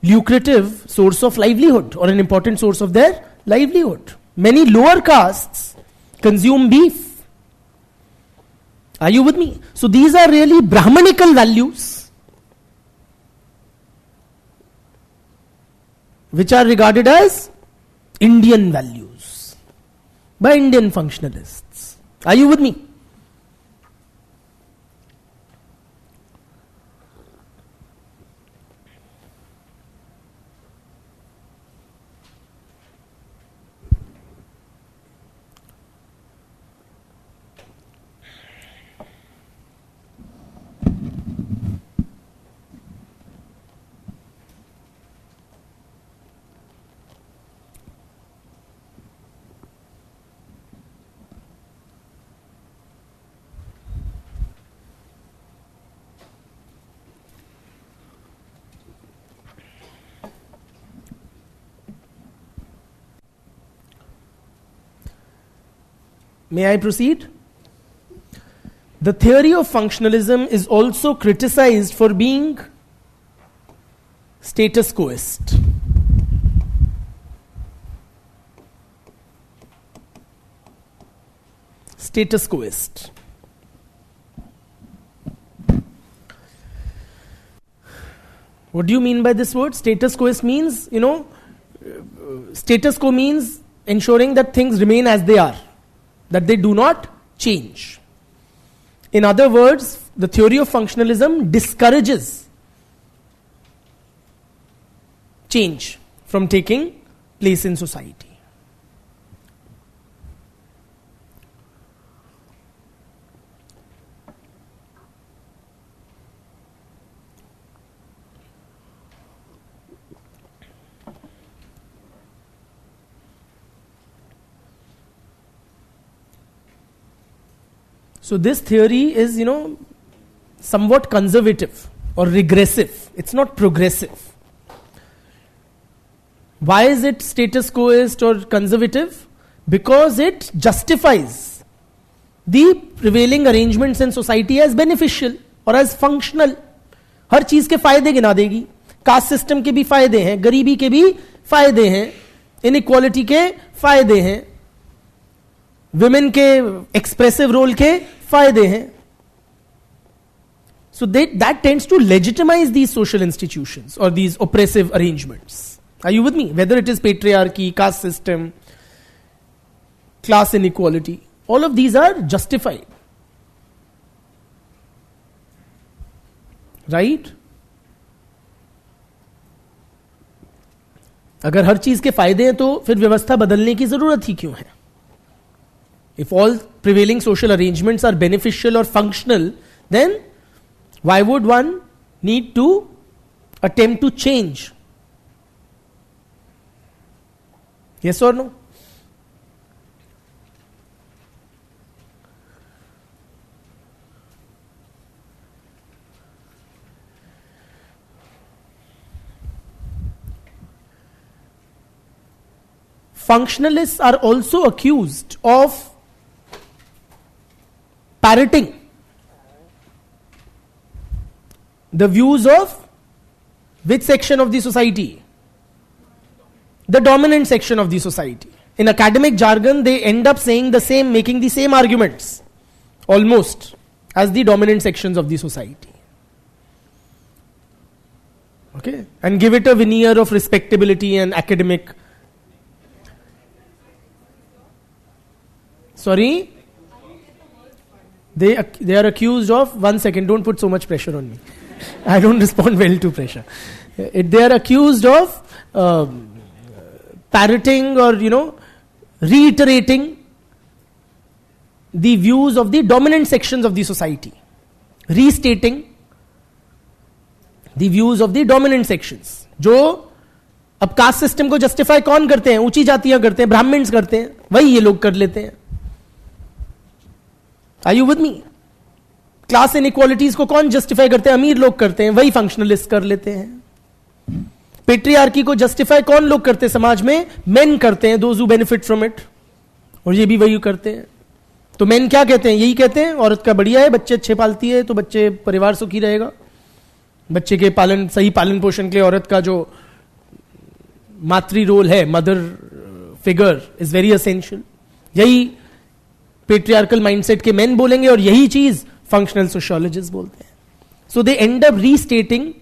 lucrative source of livelihood or an important source of their livelihood. Many lower castes consume beef. Are you with me? So these are really Brahmanical values which are regarded as Indian values by Indian functionalists. Are you with me? May I proceed? The theory of functionalism is also criticized for being status quoist. Status quoist. What do you mean by this word? Status quoist means, status quo means ensuring that things remain as they are, that they do not change. In other words, the theory of functionalism discourages change from taking place in society. So this theory is, somewhat conservative or regressive. It's not progressive. Why is it status quoist or conservative? Because it justifies the prevailing arrangements in society as beneficial or as functional. हर चीज के फायदे गिना देगी. Caste system के भी फायदे हैं, गरीबी के भी फायदे हैं, इनइक्वालिटी के फायदे हैं, विमेन के एक्सप्रेसिव रोल के फायदे हैं. So that tends to legitimize these social institutions or these oppressive arrangements. Are you with me? Whether it is patriarchy, caste system, class inequality, all of these are justified. Right? अगर हर चीज के फायदे हैं तो फिर व्यवस्था बदलने की जरूरत ही क्यों है? If all prevailing social arrangements are beneficial or functional, then why would one need to attempt to change? Yes or no? Functionalists are also accused of parroting the views of which section of the society? The dominant section of the society. In academic jargon, they end up saying the same, making the same arguments, almost, as the dominant sections of the society. Okay? And give it a veneer of respectability and academic. Sorry? They are accused of, 1 second, don't put so much pressure on me. I don't respond well to pressure. They are accused of parroting or, reiterating the views of the dominant sections of the society. Restating the views of the dominant sections. जो अब caste system को justify कौन करते हैं? ऊंची जातियां करते हैं, ब्राह्मण्स करते हैं, वही ये लोग कर लेते हैं. Are you with me? Class inequalities को कौन जस्टिफाई करते हैं? अमीर लोग करते हैं, वही फंक्शनलिस्ट कर लेते हैं. पेट्रियार्की को जस्टिफाई कौन लोग करते हैं समाज में? मेन करते हैं, those who benefit from it, और ये भी वही करते हैं. तो मेन क्या कहते हैं? यही कहते हैं औरत का बढ़िया है, बच्चे अच्छे पालती है तो बच्चे परिवार सुखी रहेगा. बच्चे के सही पालन पोषण के लिए औरत का जो मातृ रोल है, mother figure, is very essential. यही पेट्रियार्कल माइंडसेट के मेन बोलेंगे और यही चीज फंक्शनल सोशियोलॉजिस्ट बोलते हैं. So they end up restating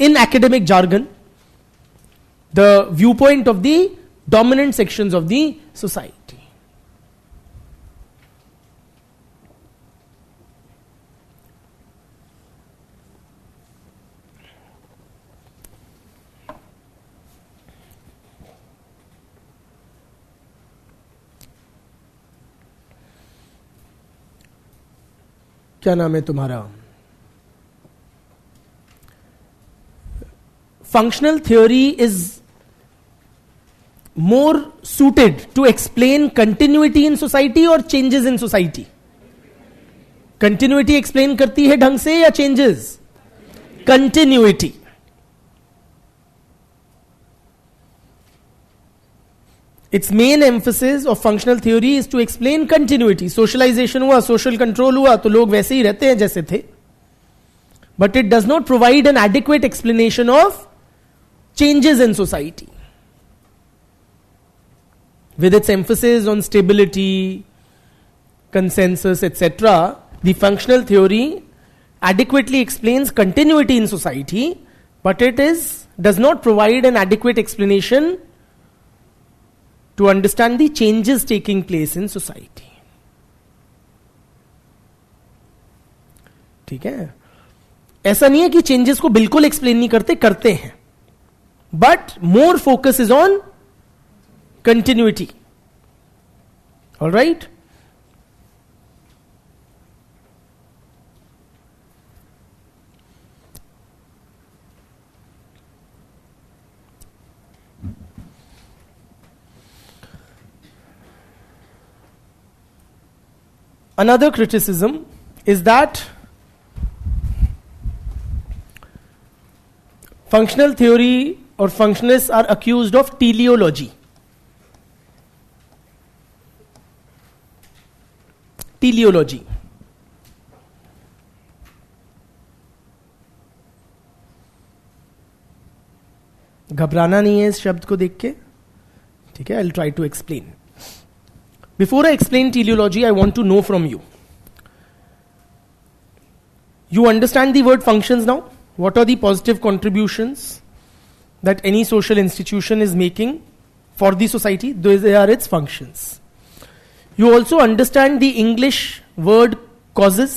in academic jargon the view point of the dominant sections of the society. क्या नाम है तुम्हारा? Functional theory is more suited to explain continuity in society or changes in society? Continuity explain करती है ढंग से या changes? Continuity. Its main emphasis of functional theory is to explain continuity. Socialization हुआ, social control हुआ, तो लोग वैसे ही रहते हैं जैसे थे. But it does not provide an adequate explanation of changes in society. With its emphasis on stability, consensus, etc., the functional theory adequately explains continuity in society, but it does not provide an adequate explanation to understand the changes taking place in society. ठीक है? ऐसा नहीं है कि changes को बिल्कुल explain नहीं करते, करते हैं, but more focus is on continuity. All right? Another criticism is that functional theory or functionalists are accused of teleology. Teleology. घबराना नहीं है इस शब्द को देख के, ठीक है? I will try to explain. Before I explain teleology, I want to know from you. You understand the word functions now? What are the positive contributions that any social institution is making for the society? Those are its functions. You also understand the English word causes.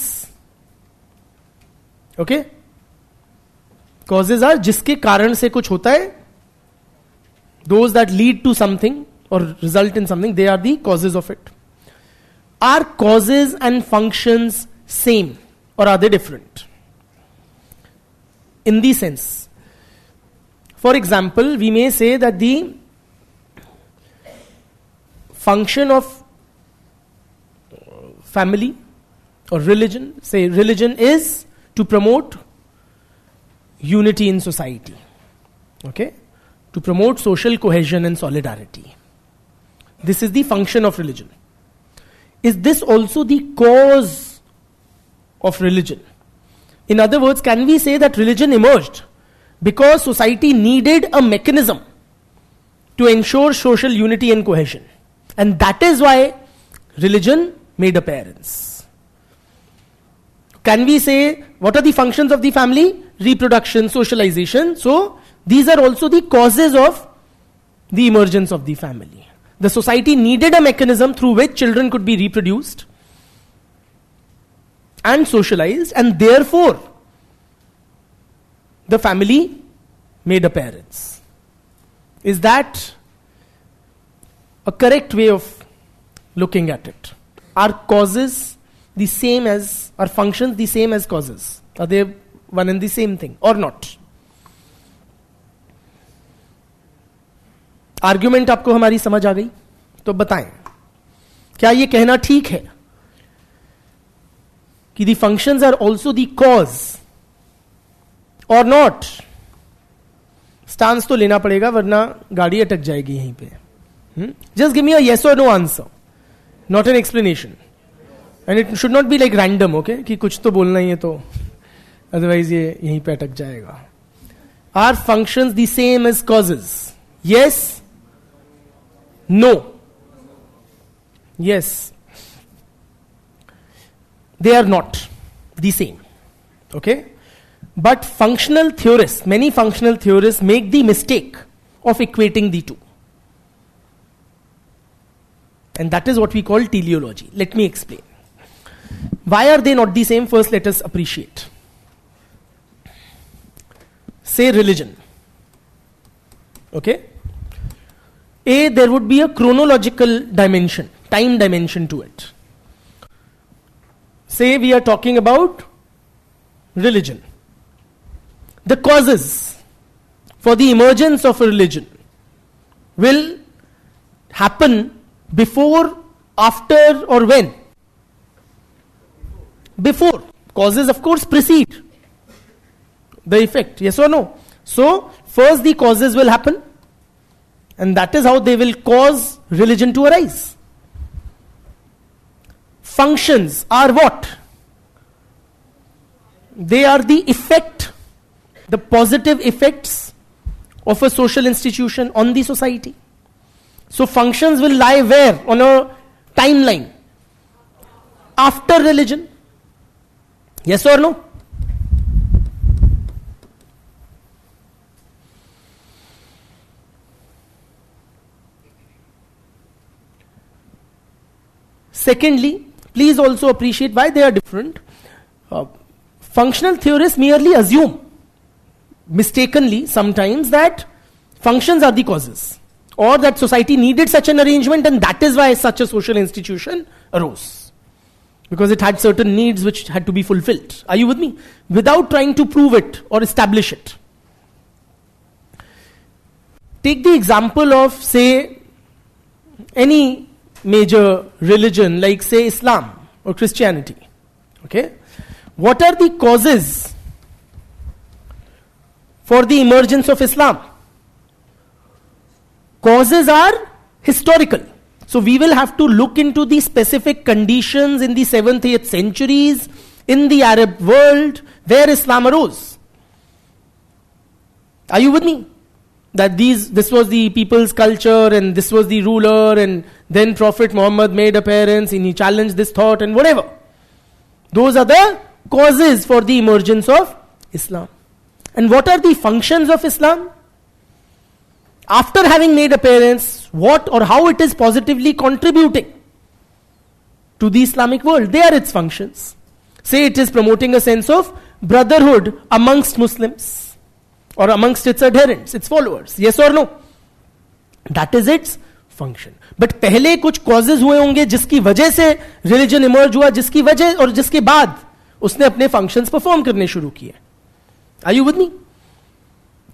Okay? Causes are जिसके कारण से कुछ होता है. Those that lead to something or result in something, they are the causes of it. Are causes and functions same or are they different? In the sense, for example, we may say that the function of family or religion, say religion is to promote unity in society. Okay? To promote social cohesion and solidarity. This is the function of religion. Is this also the cause of religion? In other words, can we say that religion emerged because society needed a mechanism to ensure social unity and cohesion? And that is why religion made appearance. Can we say, what are the functions of the family? Reproduction, socialization. So, these are also the causes of the emergence of the family. The society needed a mechanism through which children could be reproduced and socialized, and therefore the family made appearance. Is that a correct way of looking at it? Are causes the same as, are functions the same as causes? Are they one and the same thing or not? Argument आपको हमारी समझ आ गई? तो बताएं, क्या ये कहना ठीक है कि the functions are also the cause और नॉट? स्टांस तो लेना पड़ेगा वरना गाड़ी अटक जाएगी यहीं पे. Just give me a yes और no answer, not an explanation. And it should not be like random, okay, कि कुछ तो बोलना ही है तो अदरवाइज ये यहीं पे अटक जाएगा. Are functions the same as causes? Yes, no, yes, they are not the same. Okay, but functional theorists, many functional theorists make the mistake of equating the two, and that is what we call teleology. Let me explain. Why are they not the same? First, let us appreciate. Say religion. Okay, there would be a chronological dimension, time dimension to it. Say we are talking about religion. The causes for the emergence of a religion will happen before, after, or when? Before. Causes, of course, precede the effect. Yes or no? So, first the causes will happen, and that is how they will cause religion to arise. Functions are what? They are the effect, the positive effects of a social institution on the society. So functions will lie where? On a timeline. After religion. Yes or no? Secondly, please also appreciate why they are different. Functional theorists merely assume, mistakenly sometimes, that functions are the causes, or that society needed such an arrangement and that is why such a social institution arose, because it had certain needs which had to be fulfilled. Are you with me? Without trying to prove it or establish it. Take the example of, say, any major religion like, say, Islam or Christianity. Okay? What are the causes for the emergence of Islam? Causes are historical. So we will have to look into the specific conditions in the 7th, 8th centuries in the Arab world where Islam arose. Are you with me? That this was the people's culture and this was the ruler, and then Prophet Muhammad made appearance and he challenged this thought and whatever. Those are the causes for the emergence of Islam. And what are the functions of Islam? After having made appearance, what or how it is positively contributing to the Islamic world. They are its functions. Say it is promoting a sense of brotherhood amongst Muslims or amongst its adherents, its followers. Yes or no? That is its function. But पहले कुछ causes हुए होंगे जिसकी वजह से religion emerge हुआ, जिसकी वजह और जिसके बाद उसने अपने functions perform करने शुरू किए. Are you with me?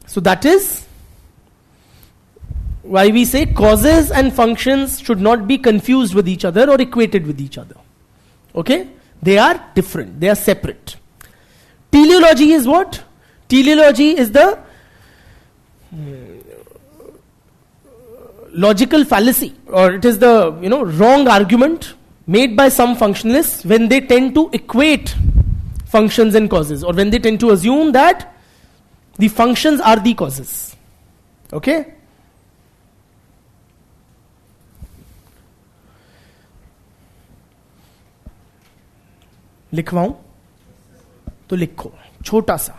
So that is why we say causes and functions should not be confused with each other or equated with each other. Okay? They are different. They are separate. Teleology is what? Teleology is the logical fallacy, or it is the wrong argument made by some functionalists when they tend to equate functions and causes, or when they tend to assume that the functions are the causes. Okay? लिखवाऊं तो लिखो छोटा सा.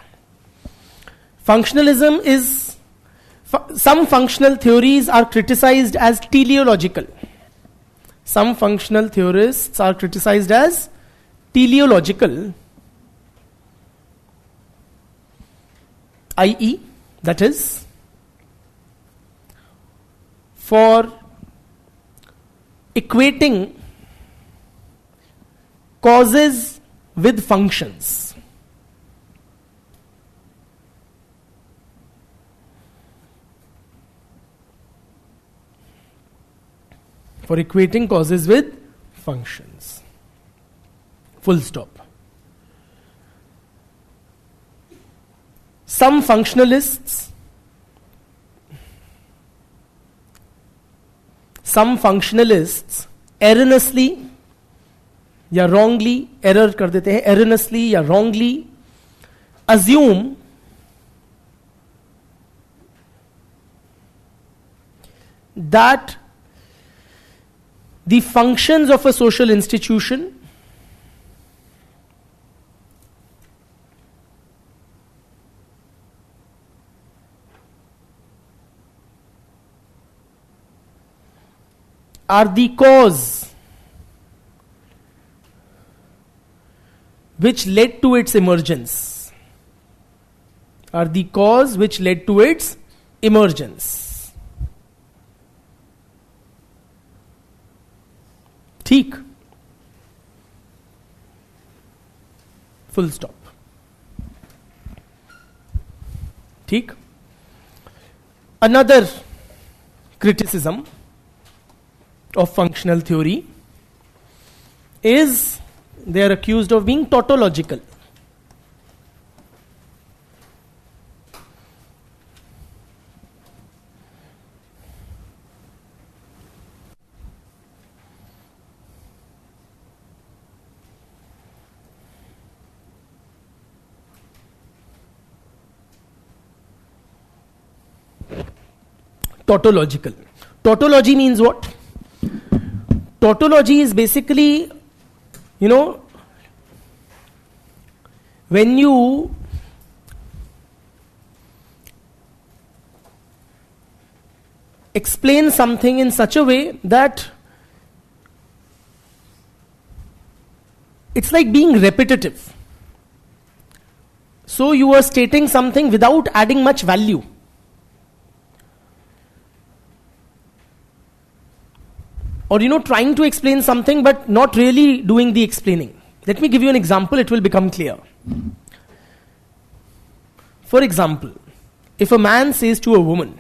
Functionalism is some functional theories are criticized as teleological. Some functional theorists are criticized as teleological, i.e., that is, for equating causes with functions. For equating causes with functions. Full stop. Some functionalists erroneously या wrongly, error कर देते हैं, erroneously या wrongly assume that the functions of a social institution are the cause which led to its emergence. Are the cause which led to its emergence. ठीक. Full stop. ठीक. Another criticism of functional theory is they are accused of being tautological. Tautological. Tautology means what? Tautology is basically, when you explain something in such a way that it's like being repetitive. So you are stating something without adding much value. Or trying to explain something but not really doing the explaining. Let me give you an example, it will become clear. For example, if a man says to a woman,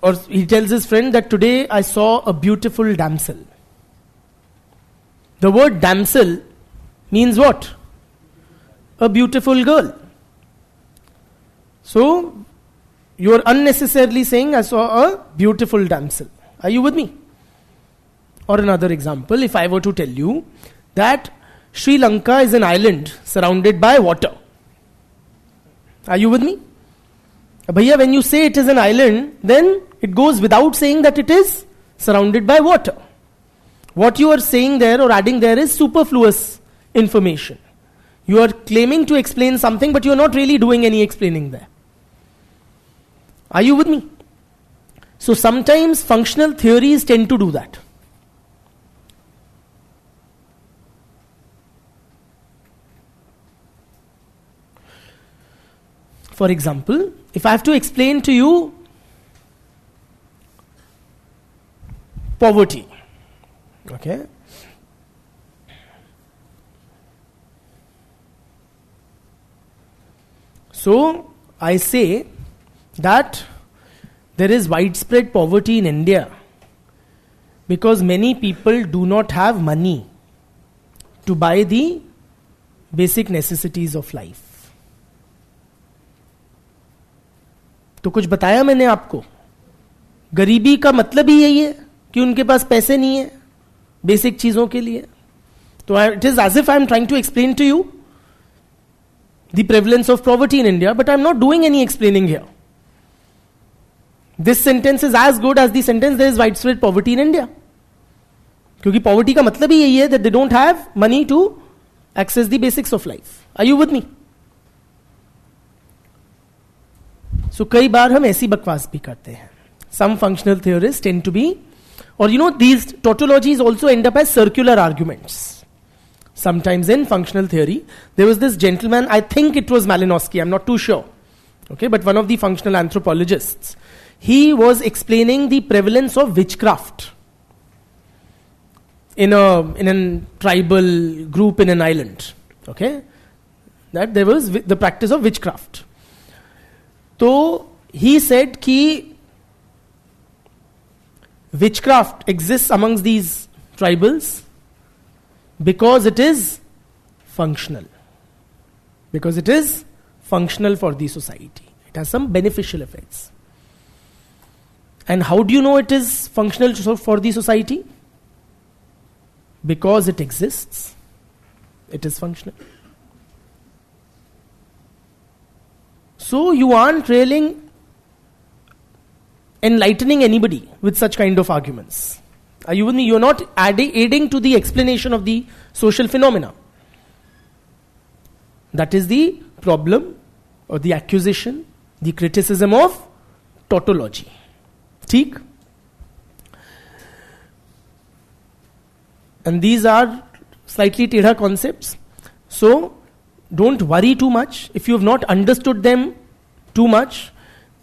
or he tells his friend that today I saw a beautiful damsel. The word damsel means what? A beautiful girl. So, you are unnecessarily saying, I saw a beautiful damsel. Are you with me? Or another example, if I were to tell you that Sri Lanka is an island surrounded by water. Are you with me? Bhaiya, when you say it is an island, then it goes without saying that it is surrounded by water. What you are saying there or adding there is superfluous information. You are claiming to explain something, but you are not really doing any explaining there. Are you with me? So sometimes functional theories tend to do that. For example, if I have to explain to you poverty, okay? So I say that there is widespread poverty in India because many people do not have money to buy the basic necessities of life. तो कुछ बताया मैंने आपको. गरीबी का मतलब ही यही है कि उनके पास पैसे नहीं है बेसिक चीजों के लिए. तो it is as if I am trying to explain to you the prevalence of poverty in India, but I'm not doing any explaining here. This sentence is as good as the sentence there is widespread poverty in India. क्योंकि poverty का मतलब ही यही है that they don't have money to access the basics of life. Are you with me? So कई बार हम ऐसी बकवास भी करते हैं. Some functional theorists tend to be, or these tautologies also end up as circular arguments. Sometimes in functional theory, there was this gentleman, I think it was Malinowski, I'm not too sure. Okay, but one of the functional anthropologists, he was explaining the prevalence of witchcraft in a tribal group in an island. Okay, that there was the practice of witchcraft. So he said कि witchcraft exists amongst these tribals because it is functional. Because it is functional for the society. It has some beneficial effects. And how do you know it is functional for the society? Because it exists, it is functional. So you aren't really enlightening anybody with such kind of arguments. Are you with me? You're not aiding to the explanation of the social phenomena. That is the problem or the accusation, the criticism of tautology. ठीक? And these are slightly tedha concepts. So don't worry too much. If you have not understood them too much,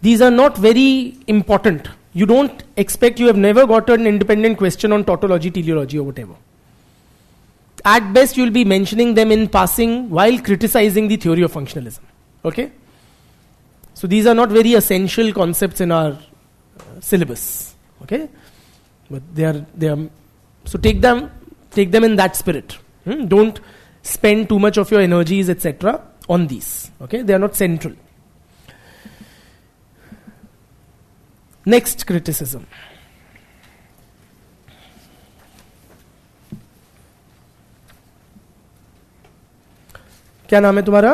these are not very important. You don't expect, you have never got an independent question on tautology, teleology or whatever. At best you will be mentioning them in passing while criticizing the theory of functionalism. Okay? So these are not very essential concepts in our syllabus. Okay? But they are so take them in that spirit. Don't spend too much of your energies etc. on these. Okay? They are not central. Next criticism. क्या नाम है तुम्हारा?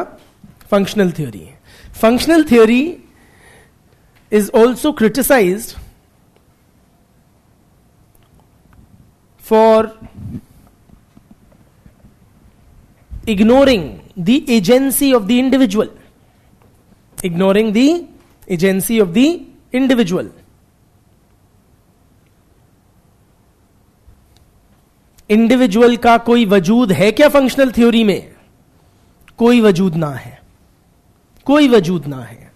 Functional theory. Functional theory is also criticized for ignoring the agency of the individual. Ignoring the agency of the individual. Individual का कोई वजूद है क्या functional theory में? कोई वजूद ना है. कोई वजूद ना है.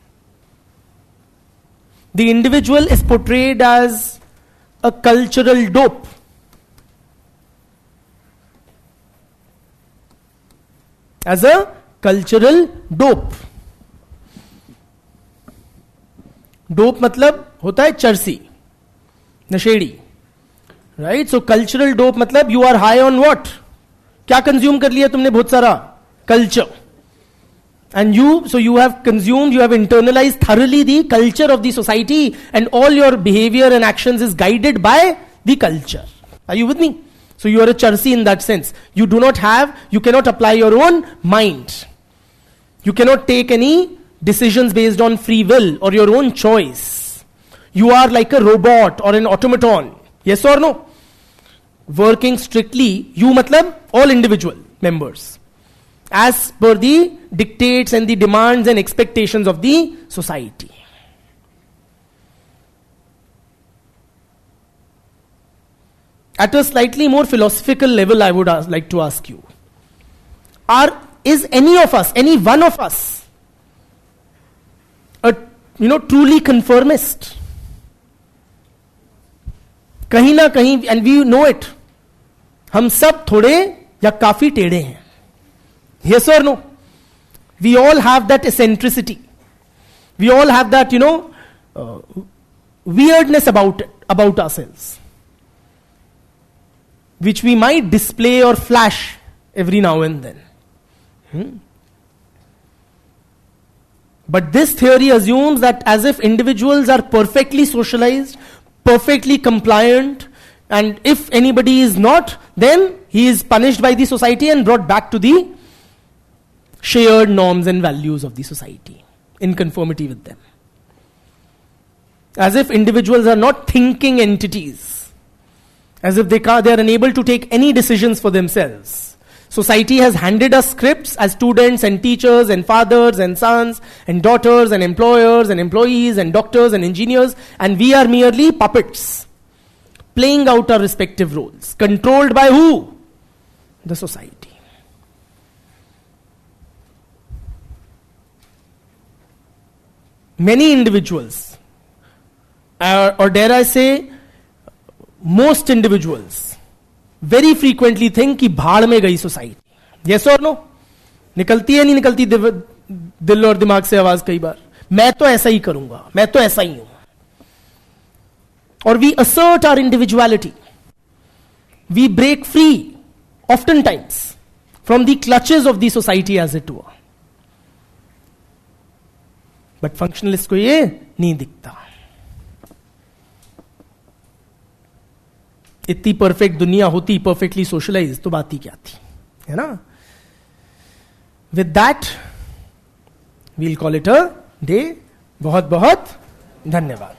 The individual is portrayed as a cultural dope. As a cultural dope. Dope मतलब होता है चरसी, नशेड़ी. राइट? सो कल्चरल डोप मतलब you are high on what? क्या कंज्यूम कर लिया तुमने? बहुत सारा culture. And you have consumed, you have internalized thoroughly the culture of the society, and all your behavior and actions is guided by the culture. Are you with me? So you are a charsi in that sense. You cannot apply your own mind. You cannot take any decisions based on free will or your own choice. You are like a robot or an automaton. Yes or no? Working strictly, you matlab all individual members, as per the dictates and the demands and expectations of the society. At a slightly more philosophical level, I would like to ask you, is any one of us, a truly conformist? कहीं ना कहीं, and we know it, हम सब थोड़े या काफी टेढ़े हैं. Yes or no? We all have that eccentricity. We all have that, weirdness about ourselves, which we might display or flash every now and then. But this theory assumes that as if individuals are perfectly socialized, perfectly compliant, and if anybody is not, then he is punished by the society and brought back to the shared norms and values of the society, in conformity with them. As if individuals are not thinking entities, as if they are unable to take any decisions for themselves. Society has handed us scripts as students and teachers and fathers and sons and daughters and employers and employees and doctors and engineers, and we are merely puppets playing out our respective roles. Controlled by who? The society. Many individuals, or dare I say, most individuals, very frequently think कि भाड़ में गई society. Yes or no? निकलती है नहीं निकलती दिल और दिमाग से आवाज कई बार, मैं तो ऐसा ही करूंगा, मैं तो ऐसा ही हूं. Or we assert our individuality. We break free, oftentimes, from the clutches of the society, as it were. But functionalist को ये नहीं दिखता. इतनी परफेक्ट दुनिया होती, परफेक्टली सोशलाइज, तो बात ही क्या थी, है ना? With that we'll call it a day. बहुत बहुत धन्यवाद.